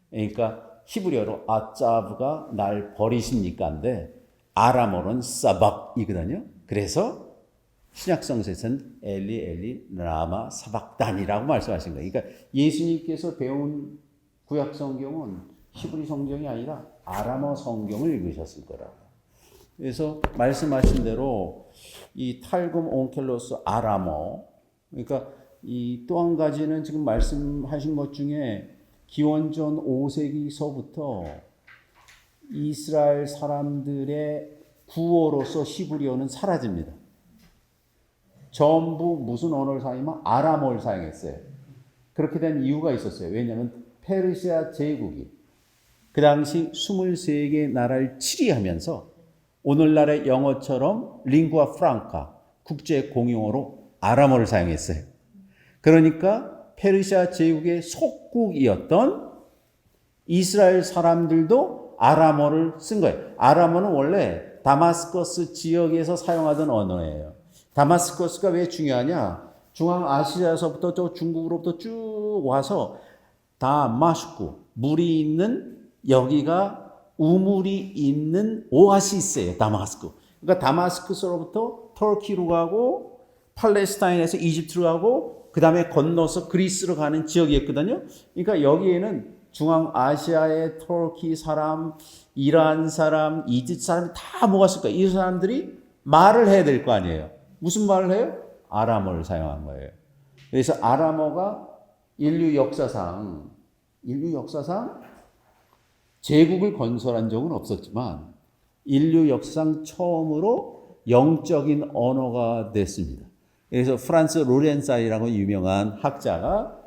그러니까 히브리어로 아짜브가 날 버리십니까인데 아람어는 사박이거든요. 그래서 신약성서에서는 엘리 라마 사박단이라고 말씀하신 거예요. 그러니까 예수님께서 배운 구약 성경은 히브리 성경이 아니라 아람어 성경을 읽으셨을 거라고. 그래서 말씀하신 대로 이 탈금 온켈로스 아람어, 그러니까 이 또 한 가지는 지금 말씀하신 것 중에 기원전 5세기서부터 이스라엘 사람들의 구어로서 히브리어는 사라집니다. 전부 무슨 언어를 사용하면 아람어를 사용했어요. 그렇게 된 이유가 있었어요. 왜냐하면 페르시아 제국이 그 당시 23개 나라를 치리하면서 오늘날의 영어처럼 링구아 프랑카, 국제 공용어로 아람어를 사용했어요. 그러니까 페르시아 제국의 속국이었던 이스라엘 사람들도 아람어를 쓴 거예요. 아람어는 원래 다마스커스 지역에서 사용하던 언어예요. 다마스커스가 왜 중요하냐? 중앙아시아에서부터 저 중국으로부터 쭉 와서 다마스쿠, 물이 있는 여기가 우물이 있는 오아시스예요. 다마스쿠. 그러니까 다마스쿠스로부터 터키로 가고 팔레스타인에서 이집트로 가고 그 다음에 건너서 그리스로 가는 지역이었거든요. 그러니까 여기에는 중앙아시아의 터키 사람, 이란 사람, 이집트 사람이 다 모았을 거예요. 이 사람들이 말을 해야 될 거 아니에요. 무슨 말을 해요? 아람어를 사용한 거예요. 그래서 아람어가 인류 역사상 제국을 건설한 적은 없었지만 인류 역사상 처음으로 영적인 언어가 됐습니다. 그래서 프란스 로렌사이라고 유명한 학자가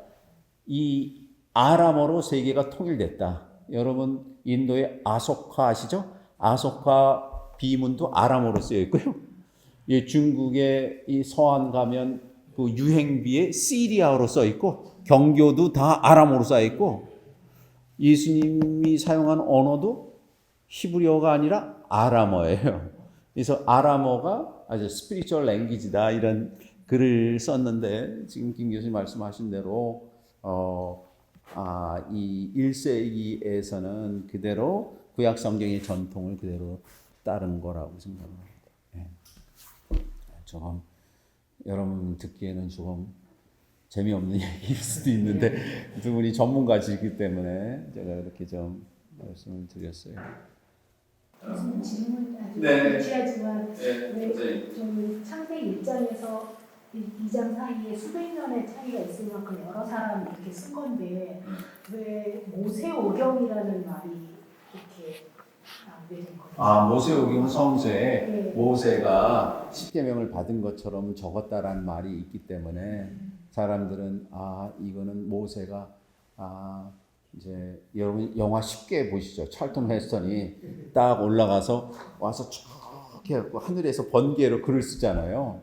이 아람어로 세계가 통일됐다. 여러분 인도의 아소카 아시죠? 아소카 비문도 아람어로 쓰여 있고요. 이 중국의 이 서안 가면 그 유행비에 시리아어로 써 있고 경교도 다 아람어로 써 있고 예수님이 사용한 언어도 히브리어가 아니라 아람어예요. 그래서 아람어가 아주 스피리추얼 랭귀지다 이런 글을 썼는데 지금 김 교수님 말씀하신 대로 이 1세기에서는 그대로 구약 성경의 전통을 그대로 따른 거라고 생각합니다. 네. 조금 여러분 듣기에는 조금 재미없는 얘기일 수도 있는데 두 분이 전문가시기 때문에 제가 이렇게 좀 말씀을 드렸어요. 무슨 질문 아주 네. 유치하지만 네, 왜좀 창세기 1장에서 2장 사이에 수백 년의 차이가 있을 만큼 여러 사람이 이렇게 쓴 건데 왜 모세오경이라는 말이 이렇게 나오게 된 거예요? 모세오경 성서에 네. 모세가 십계명을 받은 것처럼 적었다라는 말이 있기 때문에 사람들은 이거는 모세가 이제 여러분 영화 쉽게 보시죠. 찰턴 헤스턴이 딱 올라가서 와서 쭉 해갖고 하늘에서 번개로 글을 쓰잖아요.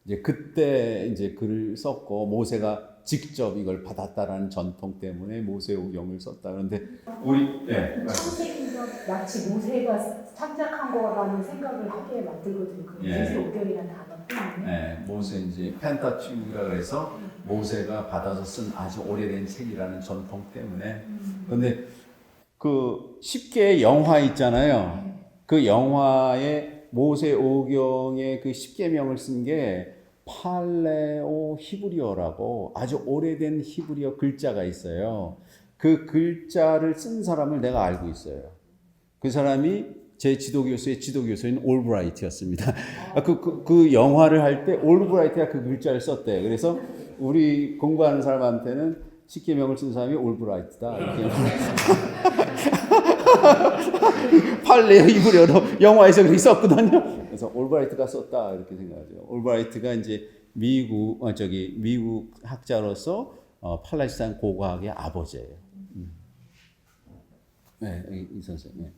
이제 그때 이제 글을 썼고 모세가 직접 이걸 받았다라는 전통 때문에 모세오경을 썼다. 그런데 우리 창세기가 마치 모세가 창작한 거라는 생각을 하게 만들거든요. 그 예. 모세오경이라는 단어 때문에. 모세 이제 펜타튜브라 그래서 모세가 받아서 쓴 아주 오래된 책이라는 전통 때문에. 근데 그 10개의 영화 있잖아요. 그 영화에 모세오경의 그 10계명을 쓴 게 팔레오 히브리어라고 아주 오래된 히브리어 글자가 있어요. 그 글자를 쓴 사람을 내가 알고 있어요. 그 사람이 제 지도교수의 지도교수인 올브라이트였습니다. 그 영화를 할 때 올브라이트가 그 글자를 썼대요. 그래서 우리 공부하는 사람한테는 십계명을 쓴 사람이 올브라이트다. 이렇게. 팔레오 히브리어로 영화에서 그렇게 썼거든요. 그래서 올브라이트가 썼다 이렇게 생각하죠. 올브라이트가 이제 미국 학자로서 팔레스타인 고고학의 아버지예요. 네, 이 선생님. 네.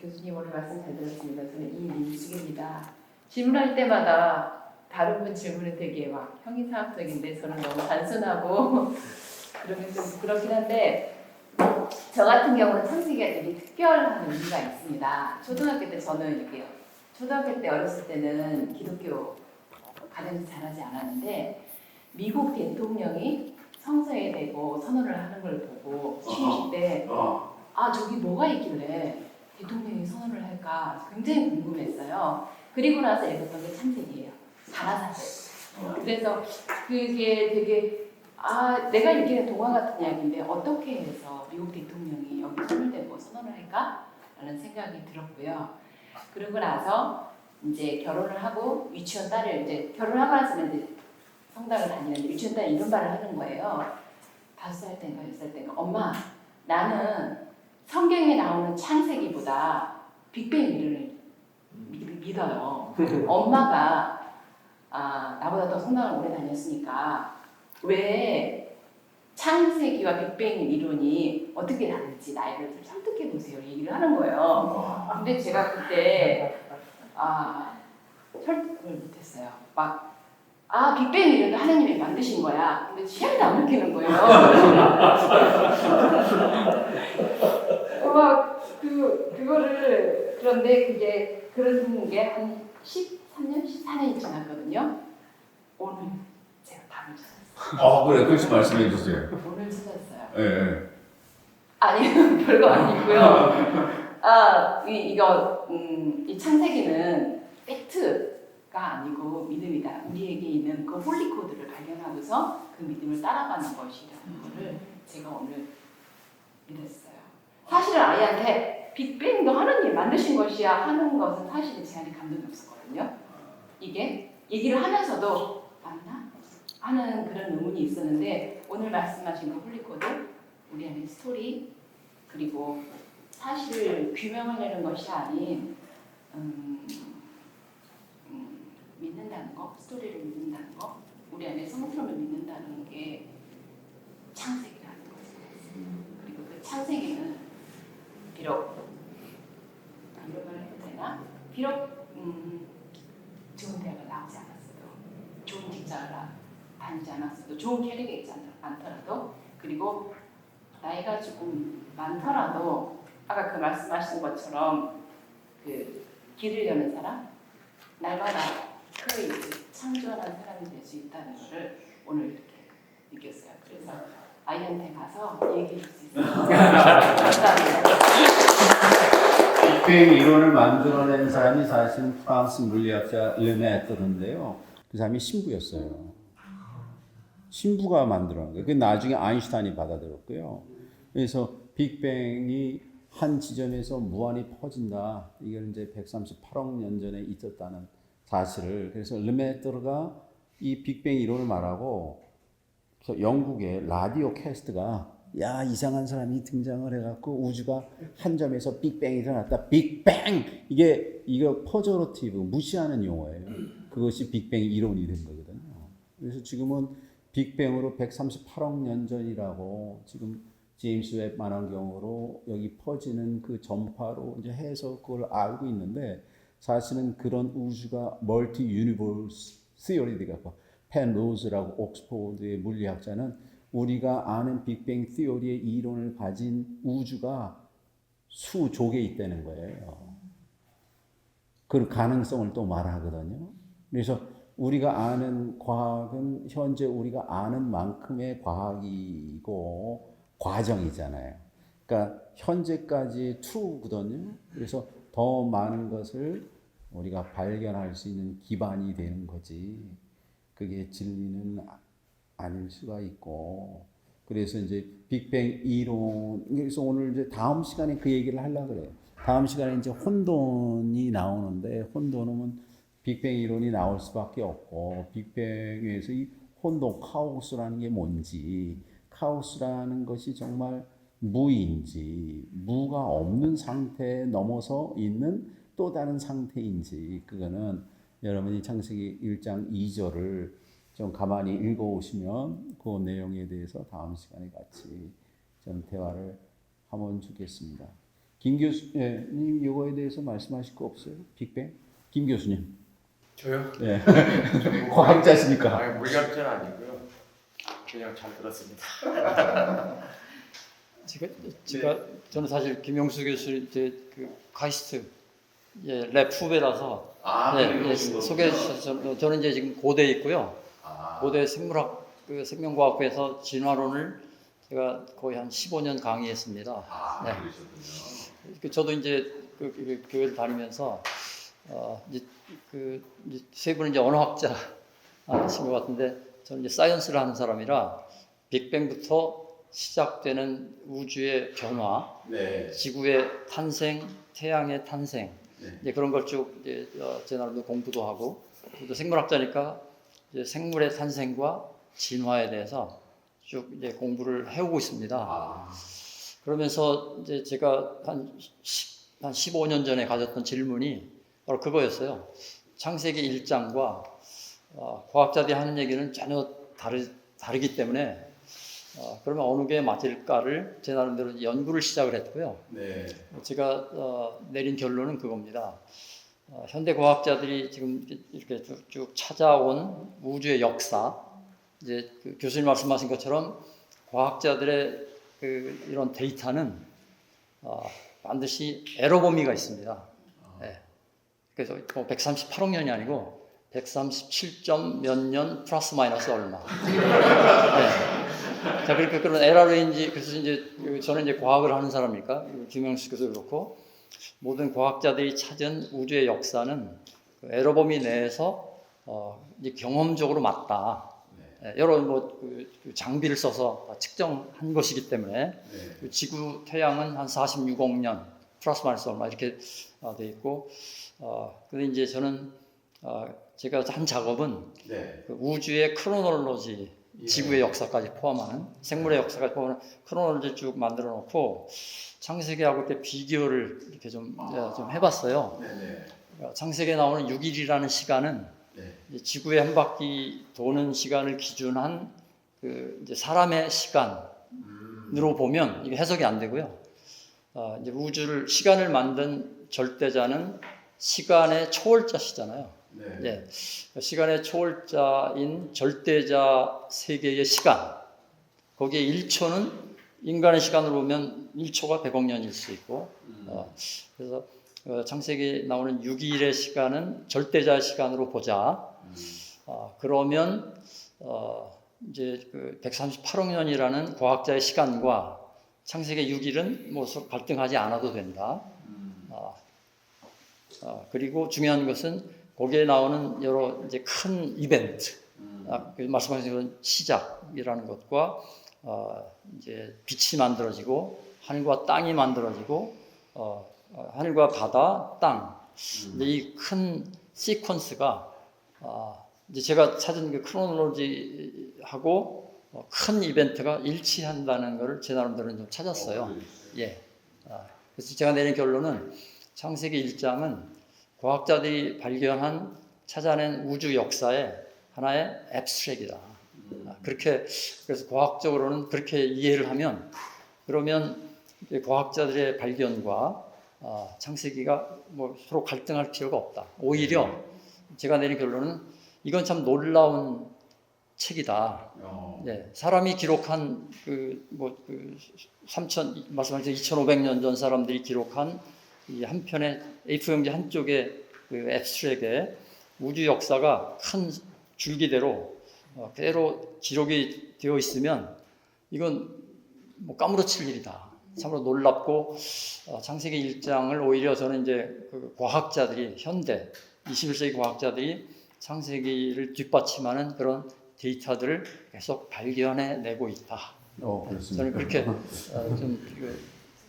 교수님 오늘 말씀 잘 들었습니다. 저는 이민숙입니다. 질문할 때마다 다른 분 질문은 되게 막 형이상학적인데 저는 너무 단순하고 그러면 좀 그렇긴 한데 저 같은 경우는 창세기가 되게 특별한 의미가 있습니다. 초등학교 때 저는 이렇게 초등학교 때 어렸을 때는 기독교 가정에서 자라지 않았는데 미국 대통령이 성서에 대고 선언을 하는 걸 보고 취임식 때 저기 뭐가 있길래 대통령이 선언을 할까 굉장히 궁금했어요. 그리고 나서 읽었던 게 창세기예요. 가라사대. 그래서 그게 되게 내가 읽기는 동화 같은 이야기인데 어떻게 해서 미국 대통령이 여기 손을 대고 선언을 할까? 라는 생각이 들었고요. 그러고 나서 이제 결혼을 하고 유치원 딸을 이제 결혼하고 나서는 이제 성당을 다니는데 유치원 딸 이른발을 하는 거예요. 5살 때인가 6살 때인가 엄마 나는 성경에 나오는 창세기보다 빅뱅 이론을 믿어요. 엄마가 나보다 더 성당을 오래 다녔으니까 왜 창세기와 빅뱅 이론이 어떻게 다른지 나이를 좀 설득해 보세요 얘기를 하는 거예요. 근데 제가 그때 설득을 못했어요. 빅뱅 이론도 하나님이 만드신 거야. 근데 시험도 안 먹히는 거예요. 그거를 그런데 그게 그런 게 한 13년, 14년이 지났거든요. 오늘 제가 답을 찾았어요. 그래, 그렇게 말씀해 주세요. 오늘 찾았어요. 네. 아니 별거 아니고요. 이 창세기는 팩트가 아니고 믿음이다. 우리에게 있는 그 홀리 코드를 발견하고서 그 믿음을 따라가는 것이라는 거를 제가 오늘 믿었어요. 사실은 아이한테 빅뱅도 하느님이 만드신 것이야 하는 것은 사실은 제한테 감동이 없었거든요. 이게 얘기를 하면서도 맞나? 하는 그런 의문이 있었는데 오늘 말씀하신 그 홀리코드 우리 안에 스토리 그리고 사실을 규명하려는 것이 아닌 믿는다는 거, 스토리를 믿는다는 거, 우리 안에 성품을 믿는다는 게 창세기라는 거죠. 그리고 그 창세기는 비록 이런 말 해도 되나? 비록 좋은 대학을 나오지 않았어도, 좋은 직장을 다니지 않았어도, 좋은 캐리어가 있지 않더라도, 그리고 나이가 조금 많더라도 아까 그 말씀하신 것처럼 그 길을 여는 사람, 날마다 그 창조하는 사람이 될 수 있다는 것을 오늘 이렇게 느꼈어요. 그래서 아이한테 가서 얘기해 줄 수 있어요. 감사합니다. 빅뱅 이론을 만들어낸 사람이 사실은 프랑스 물리학자 르메트르인데요. 그 사람이 신부였어요. 신부가 만들어낸 거예요. 그 나중에 아인슈타인이 받아들였고요. 그래서 빅뱅이 한 지점에서 무한히 퍼진다. 이게 이제 138억 년 전에 있었다는 사실을. 그래서 르메트르가 이 빅뱅 이론을 말하고 영국의 라디오 캐스트가 야 이상한 사람이 등장을 해갖고 우주가 한 점에서 빅뱅이 일어났다. 빅뱅 이거 퍼저러티브 무시하는 용어예요. 그것이 빅뱅 이론이 된 거거든요. 그래서 지금은 빅뱅으로 138억 년 전이라고 지금 제임스 웹 만원경으로 여기 퍼지는 그 전파로 이제 해서 그걸 알고 있는데 사실은 그런 우주가 멀티 유니버스 시어리가 펜 로즈라고 옥스포드의 물리학자는 우리가 아는 빅뱅 시어리의 이론을 가진 우주가 수족에 있다는 거예요. 그 가능성을 또 말하거든요. 그래서 우리가 아는 과학은 현재 우리가 아는 만큼의 과학이고 과정이잖아요. 그러니까 현재까지의 truth거든요. 그래서 더 많은 것을 우리가 발견할 수 있는 기반이 되는 거지. 그게 진리는 아닐 수가 있고. 그래서 이제 빅뱅 이론. 그래서 오늘 이제 다음 시간에 그 얘기를 하려고 그래요. 다음 시간에 이제 혼돈이 나오는데 혼돈은 빅뱅 이론이 나올 수밖에 없고 빅뱅에서 이 혼돈 카오스라는 게 뭔지. 카오스라는 것이 정말 무인지 무가 없는 상태에 넘어서 있는 또 다른 상태인지 그거는 여러분이 창세기 1장 2절을 좀 가만히 읽어오시면 그 내용에 대해서 다음 시간에 같이 좀 대화를 하면 좋겠습니다. 김 교수님 이거에 대해서 말씀하실 거 없어요? 빅뱅? 김 교수님. 저요? 네. 과학자시니까. 아니, 물리학자는 아니고요. 그냥 잘 들었습니다. 저는 사실 김용수 교수 이제 그 카이스트 랩 후배라서 소개해 주셔서 저는 이제 지금 고대에 있고요. 고대 생물학 그 생명과학부에서 진화론을 제가 거의 한 15년 강의했습니다. 네. 저도 이제 그 교회를 다니면서 이제 세 분은 이제 언어학자신 것 같은데 저는 이제 사이언스를 하는 사람이라 빅뱅부터 시작되는 우주의 변화, 지구의 탄생, 태양의 탄생, 이제 그런 걸 쭉 제 나름대로 공부도 하고, 또 생물학자니까 이제 생물의 탄생과 진화에 대해서 쭉 이제 공부를 해오고 있습니다. 그러면서 이제 제가 한 15년 전에 가졌던 질문이 바로 그거였어요. 창세기 1장과 과학자들이 하는 얘기는 전혀 다르기 때문에 그러면 어느 게 맞을까를 제 나름대로 연구를 시작을 했고요. 제가 내린 결론은 그겁니다. 현대 과학자들이 지금 이렇게 쭉 찾아온 우주의 역사, 이제 그 교수님 말씀하신 것처럼 과학자들의 이런 데이터는 반드시 에러 범위가 있습니다. 그래서 138억 년이 아니고 137점 몇 년 플러스 마이너스 얼마. 자, 그러니까 그런 에러 레인지, 그래서 이제 저는 이제 과학을 하는 사람이니까 김영수 교수도 그렇고 모든 과학자들이 찾은 우주의 역사는 그 에러 범위 내에서 이제 경험적으로 맞다. 여러 그 장비를 써서 측정한 것이기 때문에 그 지구 태양은 한 46억 년 플러스 마이너스 얼마 이렇게 돼 있고. 근데 이제 저는 제가 한 작업은 그 우주의 크로놀로지, 지구의 역사까지 포함하는 생물의 역사까지 포함하는 크로놀로지 쭉 만들어 놓고 창세기하고 이렇게 비교를 이렇게 좀 해봤어요. 창세기에 나오는 6일이라는 시간은 이제 지구의 한 바퀴 도는 시간을 기준한 그 이제 사람의 시간으로 보면 이게 해석이 안 되고요. 이제 우주를 시간을 만든 절대자는 시간의 초월자시잖아요. 네. 시간의 초월자인 절대자 세계의 시간. 거기에 1초는 인간의 시간으로 보면 1초가 100억 년일 수 있고, 그래서 창세기에 나오는 6일의 시간은 절대자의 시간으로 보자. 그러면 이제 그 138억 년이라는 과학자의 시간과 창세기 6일은 뭐 서로 갈등하지 않아도 된다. 그리고 중요한 것은 거기에 나오는 여러 이제 큰 이벤트, 말씀하신 그런 시작이라는 것과 이제 빛이 만들어지고 하늘과 땅이 만들어지고 하늘과 바다, 땅, 이 큰 시퀀스가 이제 제가 찾은 그 크로놀로지하고 큰 이벤트가 일치한다는 것을 제 나름대로 좀 찾았어요. 예. 그래서 제가 내린 결론은 창세기 1장은 과학자들이 발견한 찾아낸 우주 역사의 하나의 앱스트랙이다. 그렇게 그래서 과학적으로는 그렇게 이해를 하면 그러면 과학자들의 발견과 창세기가 뭐 서로 갈등할 필요가 없다. 오히려 제가 내린 결론은 이건 참 놀라운 책이다. 네, 사람이 기록한 말씀하신 2,500년 전 사람들이 기록한 이 한 편의 A4 용지 한쪽에 그 앱스트랙에 우주 역사가 큰 줄기대로 그대로 기록이 되어 있으면 이건 뭐 까무러칠 일이다. 참으로 놀랍고 창세기 1장을 오히려 저는 이제 그 과학자들이 현대 21세기 과학자들이 창세기를 뒷받침하는 그런 데이터들을 계속 발견해내고 있다. 그렇습니다. 저는 그렇게 좀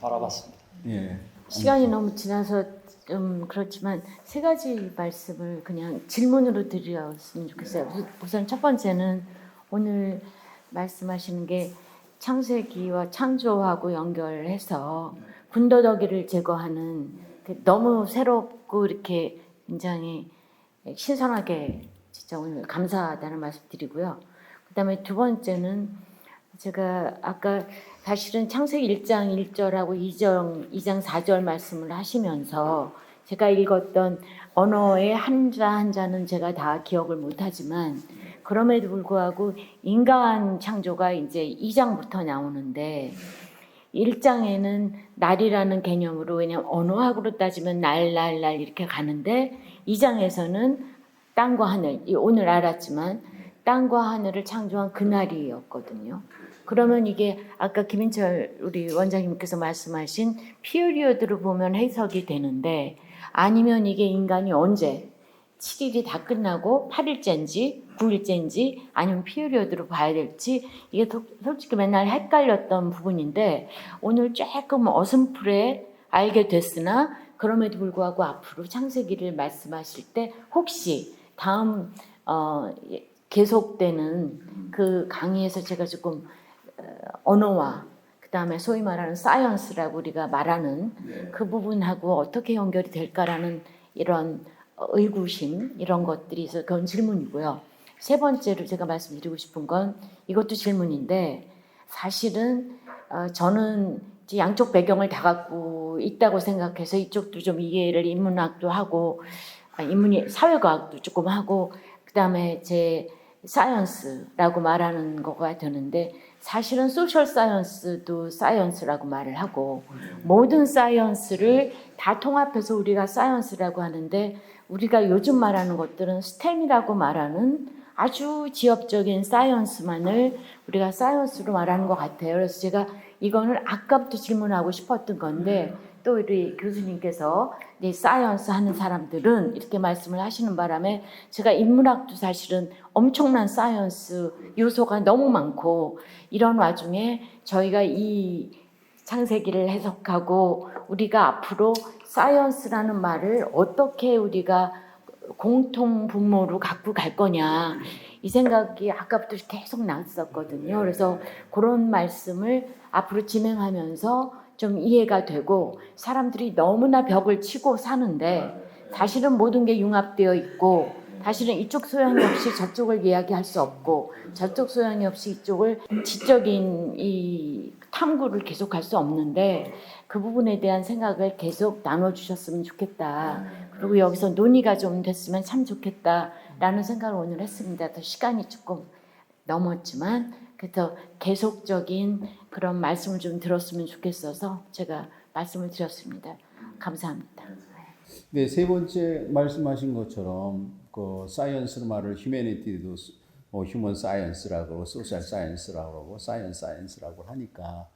바라봤습니다. 예. 시간이 너무 지나서 좀 그렇지만 세 가지 말씀을 그냥 질문으로 드렸으면 좋겠어요. 우선 첫 번째는 오늘 말씀하시는 게 창세기와 창조하고 연결해서 군더더기를 제거하는 너무 새롭고 이렇게 굉장히 신선하게 진짜 오늘 감사하다는 말씀 드리고요. 그다음에 두 번째는 제가 아까 사실은 창세기 1장 1절하고 2장 4절 말씀을 하시면서 제가 읽었던 언어의 한자 한자는 제가 다 기억을 못하지만 그럼에도 불구하고 인간 창조가 이제 2장부터 나오는데 1장에는 날이라는 개념으로 왜냐면 언어학으로 따지면 날 이렇게 가는데 2장에서는 땅과 하늘, 오늘 알았지만 땅과 하늘을 창조한 그날이었거든요. 그러면 이게 아까 김인철 우리 원장님께서 말씀하신 피리어드로 보면 해석이 되는데 아니면 이게 인간이 언제 7일이 다 끝나고 8일째인지 9일째인지 아니면 피리어드로 봐야 될지 이게 솔직히 맨날 헷갈렸던 부분인데 오늘 조금 어슴푸레 알게 됐으나 그럼에도 불구하고 앞으로 창세기를 말씀하실 때 혹시 다음 계속되는 그 강의에서 제가 조금 언어와 그 다음에 소위 말하는 사이언스라고 우리가 말하는 그 부분하고 어떻게 연결이 될까라는 이런 의구심 이런 것들이 있어서 그건 질문이고요. 세 번째로 제가 말씀드리고 싶은 건 이것도 질문인데 사실은 저는 양쪽 배경을 다 갖고 있다고 생각해서 이쪽도 좀 이해를 인문학도 하고 사회과학도 조금 하고 그 다음에 제 사이언스라고 말하는 거가 되는데 사실은 소셜 사이언스도 사이언스라고 말을 하고 모든 사이언스를 다 통합해서 우리가 사이언스라고 하는데 우리가 요즘 말하는 것들은 스템이라고 말하는 아주 지엽적인 사이언스만을 우리가 사이언스로 말하는 것 같아요. 그래서 제가 이거는 아까부터 질문하고 싶었던 건데 또 우리 교수님께서 이 사이언스 하는 사람들은 이렇게 말씀을 하시는 바람에 제가 인문학도 사실은 엄청난 사이언스 요소가 너무 많고 이런 와중에 저희가 이 창세기를 해석하고 우리가 앞으로 사이언스라는 말을 어떻게 우리가 공통 분모로 갖고 갈 거냐 이 생각이 아까부터 계속 났었거든요. 그래서 그런 말씀을 앞으로 진행하면서 좀 이해가 되고 사람들이 너무나 벽을 치고 사는데 사실은 모든 게 융합되어 있고 사실은 이쪽 소양이 없이 저쪽을 이야기할 수 없고 저쪽 소양이 없이 이쪽을 지적인 이 탐구를 계속할 수 없는데 그 부분에 대한 생각을 계속 나눠주셨으면 좋겠다. 그리고 여기서 논의가 좀 됐으면 참 좋겠다라는 생각을 오늘 했습니다. 더 시간이 조금 넘었지만 그래서 계속적인 그런 말씀을 좀 들었으면 좋겠어서 제가 말씀을 드렸습니다. 감사합니다. 네, 세 번째 말씀하신 것처럼 그 사이언스 말을 휴머니티도 휴먼 사이언스라고 소셜 사이언스라고 하고 사이언스라고 하니까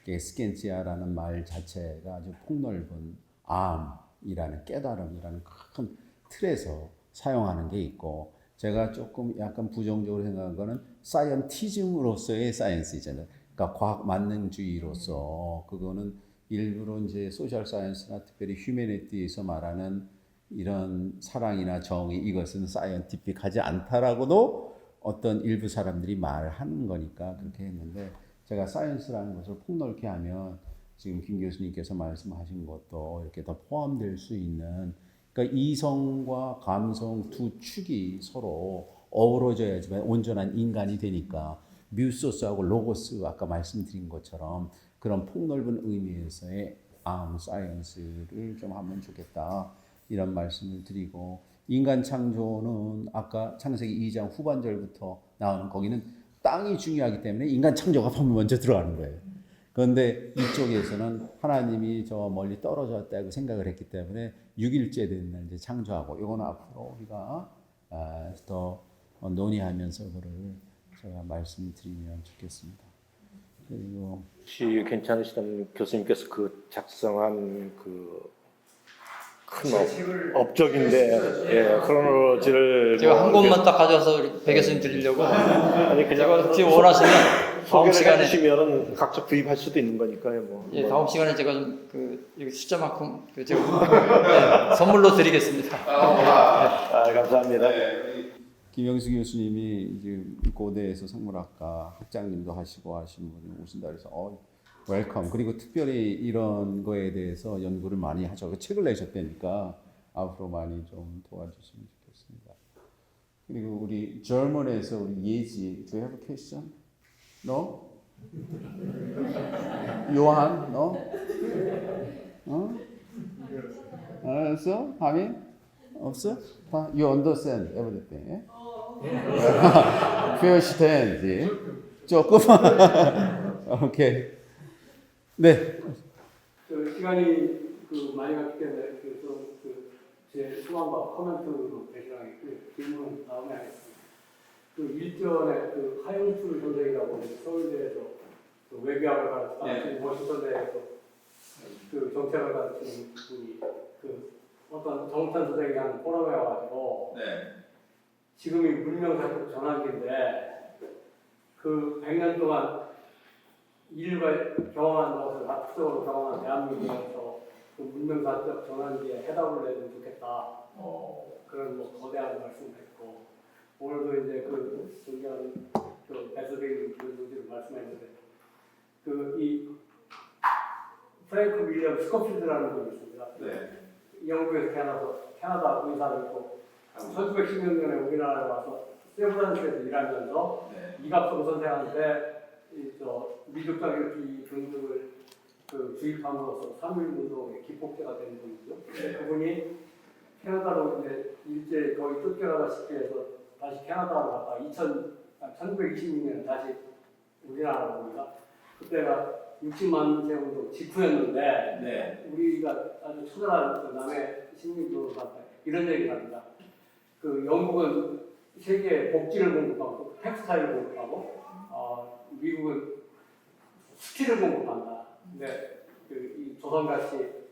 이게 스켄지아라는 말 자체가 아주 폭넓은 암이라는 깨달음이라는 큰 틀에서 사용하는 게 있고 제가 조금 약간 부정적으로 생각한 거는 사이언티즘으로서의 사이언스잖아요. 그러니까 과학 만능주의로서 그거는 일부러 이제 소셜 사이언스나 특별히 휴머니티에서 말하는 이런 사랑이나 정의 이것은 사이언티픽하지 않다라고도 어떤 일부 사람들이 말하는 거니까 그렇게 했는데 제가 사이언스라는 것을 폭넓게 하면 지금 김 교수님께서 말씀하신 것도 이렇게 더 포함될 수 있는 그러니까 이성과 감성 두 축이 서로 어우러져야지만 온전한 인간이 되니까 뮤소스하고 로고스 아까 말씀드린 것처럼 그런 폭넓은 의미에서의 사이언스를 좀 하면 좋겠다 이런 말씀을 드리고 인간 창조는 아까 창세기 2장 후반절부터 나오는 거기는 땅이 중요하기 때문에 인간 창조가 먼저 들어가는 거예요. 그런데 이쪽에서는 하나님이 저 멀리 떨어졌다고 생각을 했기 때문에 6일째 되는 날 이제 창조하고 이거는 앞으로 우리가 더 논의하면서 그거를 제가 말씀드리면 좋겠습니다. 그리고 혹시 괜찮으시다면 교수님께서 그 작성한 그 큰 업적인데 예, 크로놀로지를 제가 한 곳만 딱 가져와서 배 교수님 드리려고 아니 제가 그냥 혹시 원하시면 다음 소개를 시간에 해주시면은 각자 구입할 수도 있는 거니까요. 뭐. 예, 다음 시간에 제가 좀 여기 숫자만큼 제가 네, 선물로 드리겠습니다. 감사합니다. 김영수 교수님이 이제 고대에서 생물학과 학장님도 하시고 하신 분이 오신다 그래서 웰컴. 그리고 특별히 이런 거에 대해서 연구를 많이 하셔. 그 책을 내셨다니까 앞으로 많이 좀 도와주시면 좋겠습니다. 그리고 우리 German에서 우리 예지, do you have a question? No? 요한, no? 알았어? 하민? 없어? 다 you understand everything. 표시된지 조금. 오케이. 네. 시간이 많이 갔기 때문에 제 소망과 코멘트로 대신하겠고요. 질문은 다음에 하겠습니다. 일전에 하영출 선생이라고 서울대에서 외교학을 가르치고 워싱턴대에서 정책을 가르치는 분이 어떤 정찬 선생이 하는 포럼에 와가지고 지금이 문명사적 전환기인데 100년 동안 인류가 경험한 것을 압축적으로 경험한 대한민국에서 문명사적 전환기에 해답을 내면 좋겠다. 그런 거대한 말씀을 했고 오늘도 이제 존경하는 베스베이 교수님 말씀했는데 이 프랭크 윌리엄 스코필드라는 분이 있습니다. 영국에서 캐나다 의사였고 1916년에 우리나라에 와서 샌프란시스코에서 일하면서 이갑성 선생한테 미국 자격지 등급을 주입함으로써 3.1운동의 기폭제가 된 분이죠. 그분이 캐나다로 이제 일제 거의 쫓겨나다시피 해서 다시 캐나다로 갔다 1926년에 다시 우리나라로 옵니다. 그때가 60만 세운동 직후였는데 우리가 아주 처절한 남의 식민지로서 이런 얘기를 합니다. 영국은 세계 복지를 공급하고 텍스타일을 공급하고 미국은 스킬을 공급한다. 근데 이 조선같이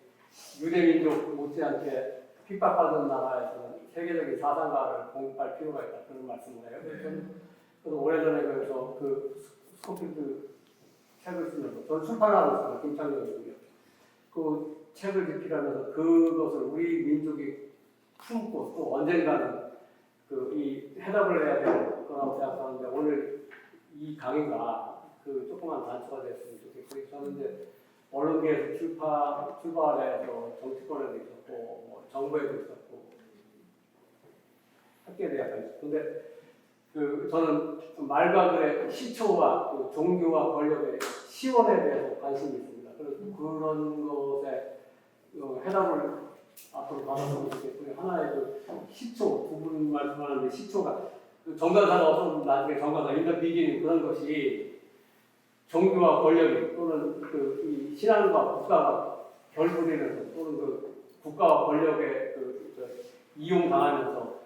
유대민족 못지않게 핍박받는 나라에서는 세계적인 사상가를 공급할 필요가 있다. 그런 말씀을 해요. 그래서 오래전에 그래서 스코필드 책을 쓰면서 저는 출판하고 있습니다. 김창렬이고요. 그 책을 집필하면서 그것을 우리 민족이 품고 또 언젠가는 이 해답을 해야 되는 거라고 생각하는데 오늘 이 강의가 조그만 단초가 됐으면 좋겠고요. 저는 이제 언론계에서 출발해서 정치권에도 있었고 정부에도 있었고 찾게 돼야 할 수. 근데 저는 말과 글의 시초와 종교와 권력의 시원에 대해서 관심이 있습니다. 그래서 그런 것에 해답을 앞으로 받았으면 좋겠고요. 하나의 시초, 두 분 말씀하는데 시초가 정관사가 없어도 나중에 정관사, 인더 비기닝 그런 것이 종교와 권력이 또는 이 신앙과 국가가 결부되면서 또는 국가와 권력에 이용당하면서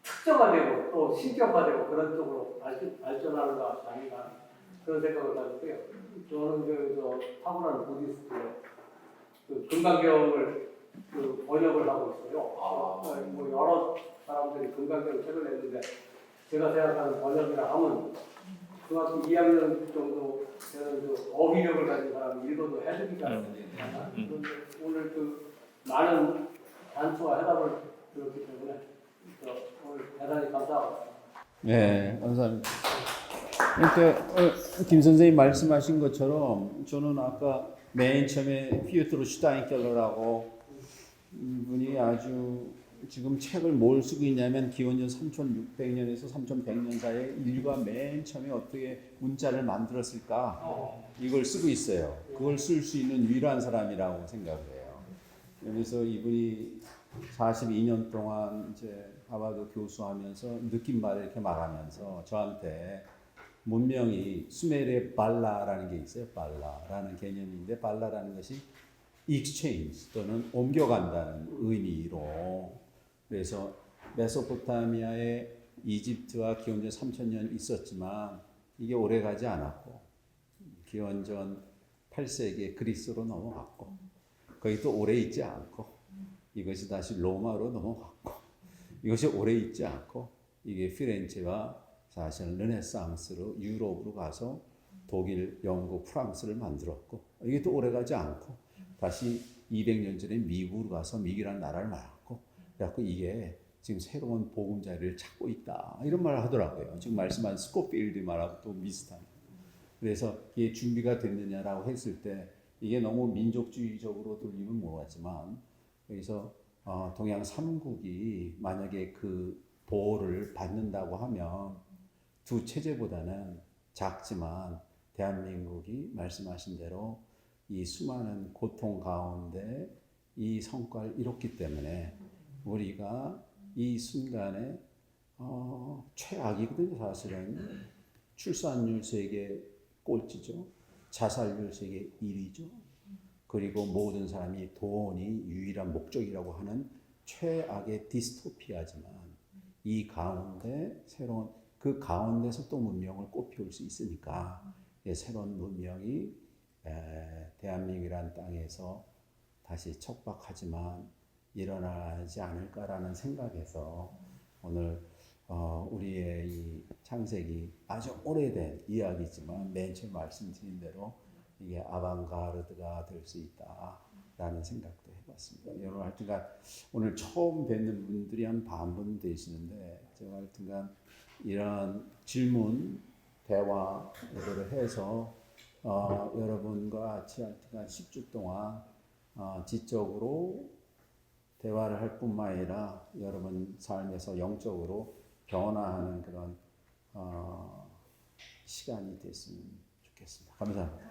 특정화되고 또 신격화되고 그런 쪽으로 발전하는 것 아닌가 그런 생각을 가졌고요. 저는 타고난 부디스트의 금강경을 번역을 하고 있어요. 뭐 여러 사람들이 금강경 책을 냈는데 제가 생각하는 번역이라 하면 중학교 2학년 정도 되는 어휘력을 가진 사람이 읽어도 해석이가 되잖아요. 그런데 오늘 많은 단초와 해답을 들었기 때문에 오늘 대단히 감사합니다. 네, 감사합니다. 그러니까 김 선생님 말씀하신 것처럼 저는 아까 맨 처음에 피오트로 슈타인켈러라고 분이 아주 지금 책을 뭘 쓰고 있냐면 기원전 3600년에서 3100년 사이에 인류가 맨 처음에 어떻게 문자를 만들었을까 이걸 쓰고 있어요. 그걸 쓸 수 있는 유일한 사람이라고 생각을 해요. 그래서 이분이 42년 동안 이제 하버드 교수하면서 느낀 말을 이렇게 말하면서 저한테 문명이 수메르의 발라라는 게 있어요. 발라라는 개념인데 발라라는 것이 exchange 또는 옮겨간다는 의미로 그래서 메소포타미아의 이집트와 기원전 3000년 있었지만 이게 오래 가지 않았고 기원전 8세기에 그리스로 넘어갔고 거기 또 오래 있지 않고 이것이 다시 로마로 넘어갔고 이것이 오래 있지 않고 이게 피렌체와 사실은 르네상스로 유럽으로 가서 독일, 영국, 프랑스를 만들었고 이게 또 오래 가지 않고 다시 200년 전에 미국으로 가서 미국이라는 나라를 만들었고 그래갖고 이게 지금 새로운 보금자리를 찾고 있다 이런 말을 하더라고요. 지금 말씀한 스코필드 말하고 또 비슷한. 그래서 이게 준비가 됐느냐라고 했을 때 이게 너무 민족주의적으로 돌리면 모르겠지만 여기서 동양 3국이 만약에 그 보호를 받는다고 하면 두 체제보다는 작지만 대한민국이 말씀하신 대로 이 수많은 고통 가운데 이 성과를 이뤘기 때문에 우리가 이 순간에 최악이거든요. 사실은 출산율 세계 꼴찌죠. 자살률 세계 1위죠. 그리고 모든 사람이 돈이 유일한 목적이라고 하는 최악의 디스토피아지만 이 가운데 새로운 그 가운데서 또 문명을 꽃피울 수 있으니까 새로운 문명이 대한민국이라는 땅에서 다시 척박하지만 일어나지 않을까라는 생각에서 오늘 우리의 이 창세기 아주 오래된 이야기지만 맨 처음 말씀드린 대로 이게 아방가르드가 될 수 있다라는 생각도 해봤습니다. 여러분 하여튼간 오늘 처음 뵙는 분들이 한 반분 되시는데 제가 하여튼간 이런 질문, 대화 이거를 해서 여러분과 같이 하여튼간 10주 동안 지적으로 대화를 할 뿐만 아니라 여러분 삶에서 영적으로 변화하는 그런 시간이 됐으면 좋겠습니다. 감사합니다.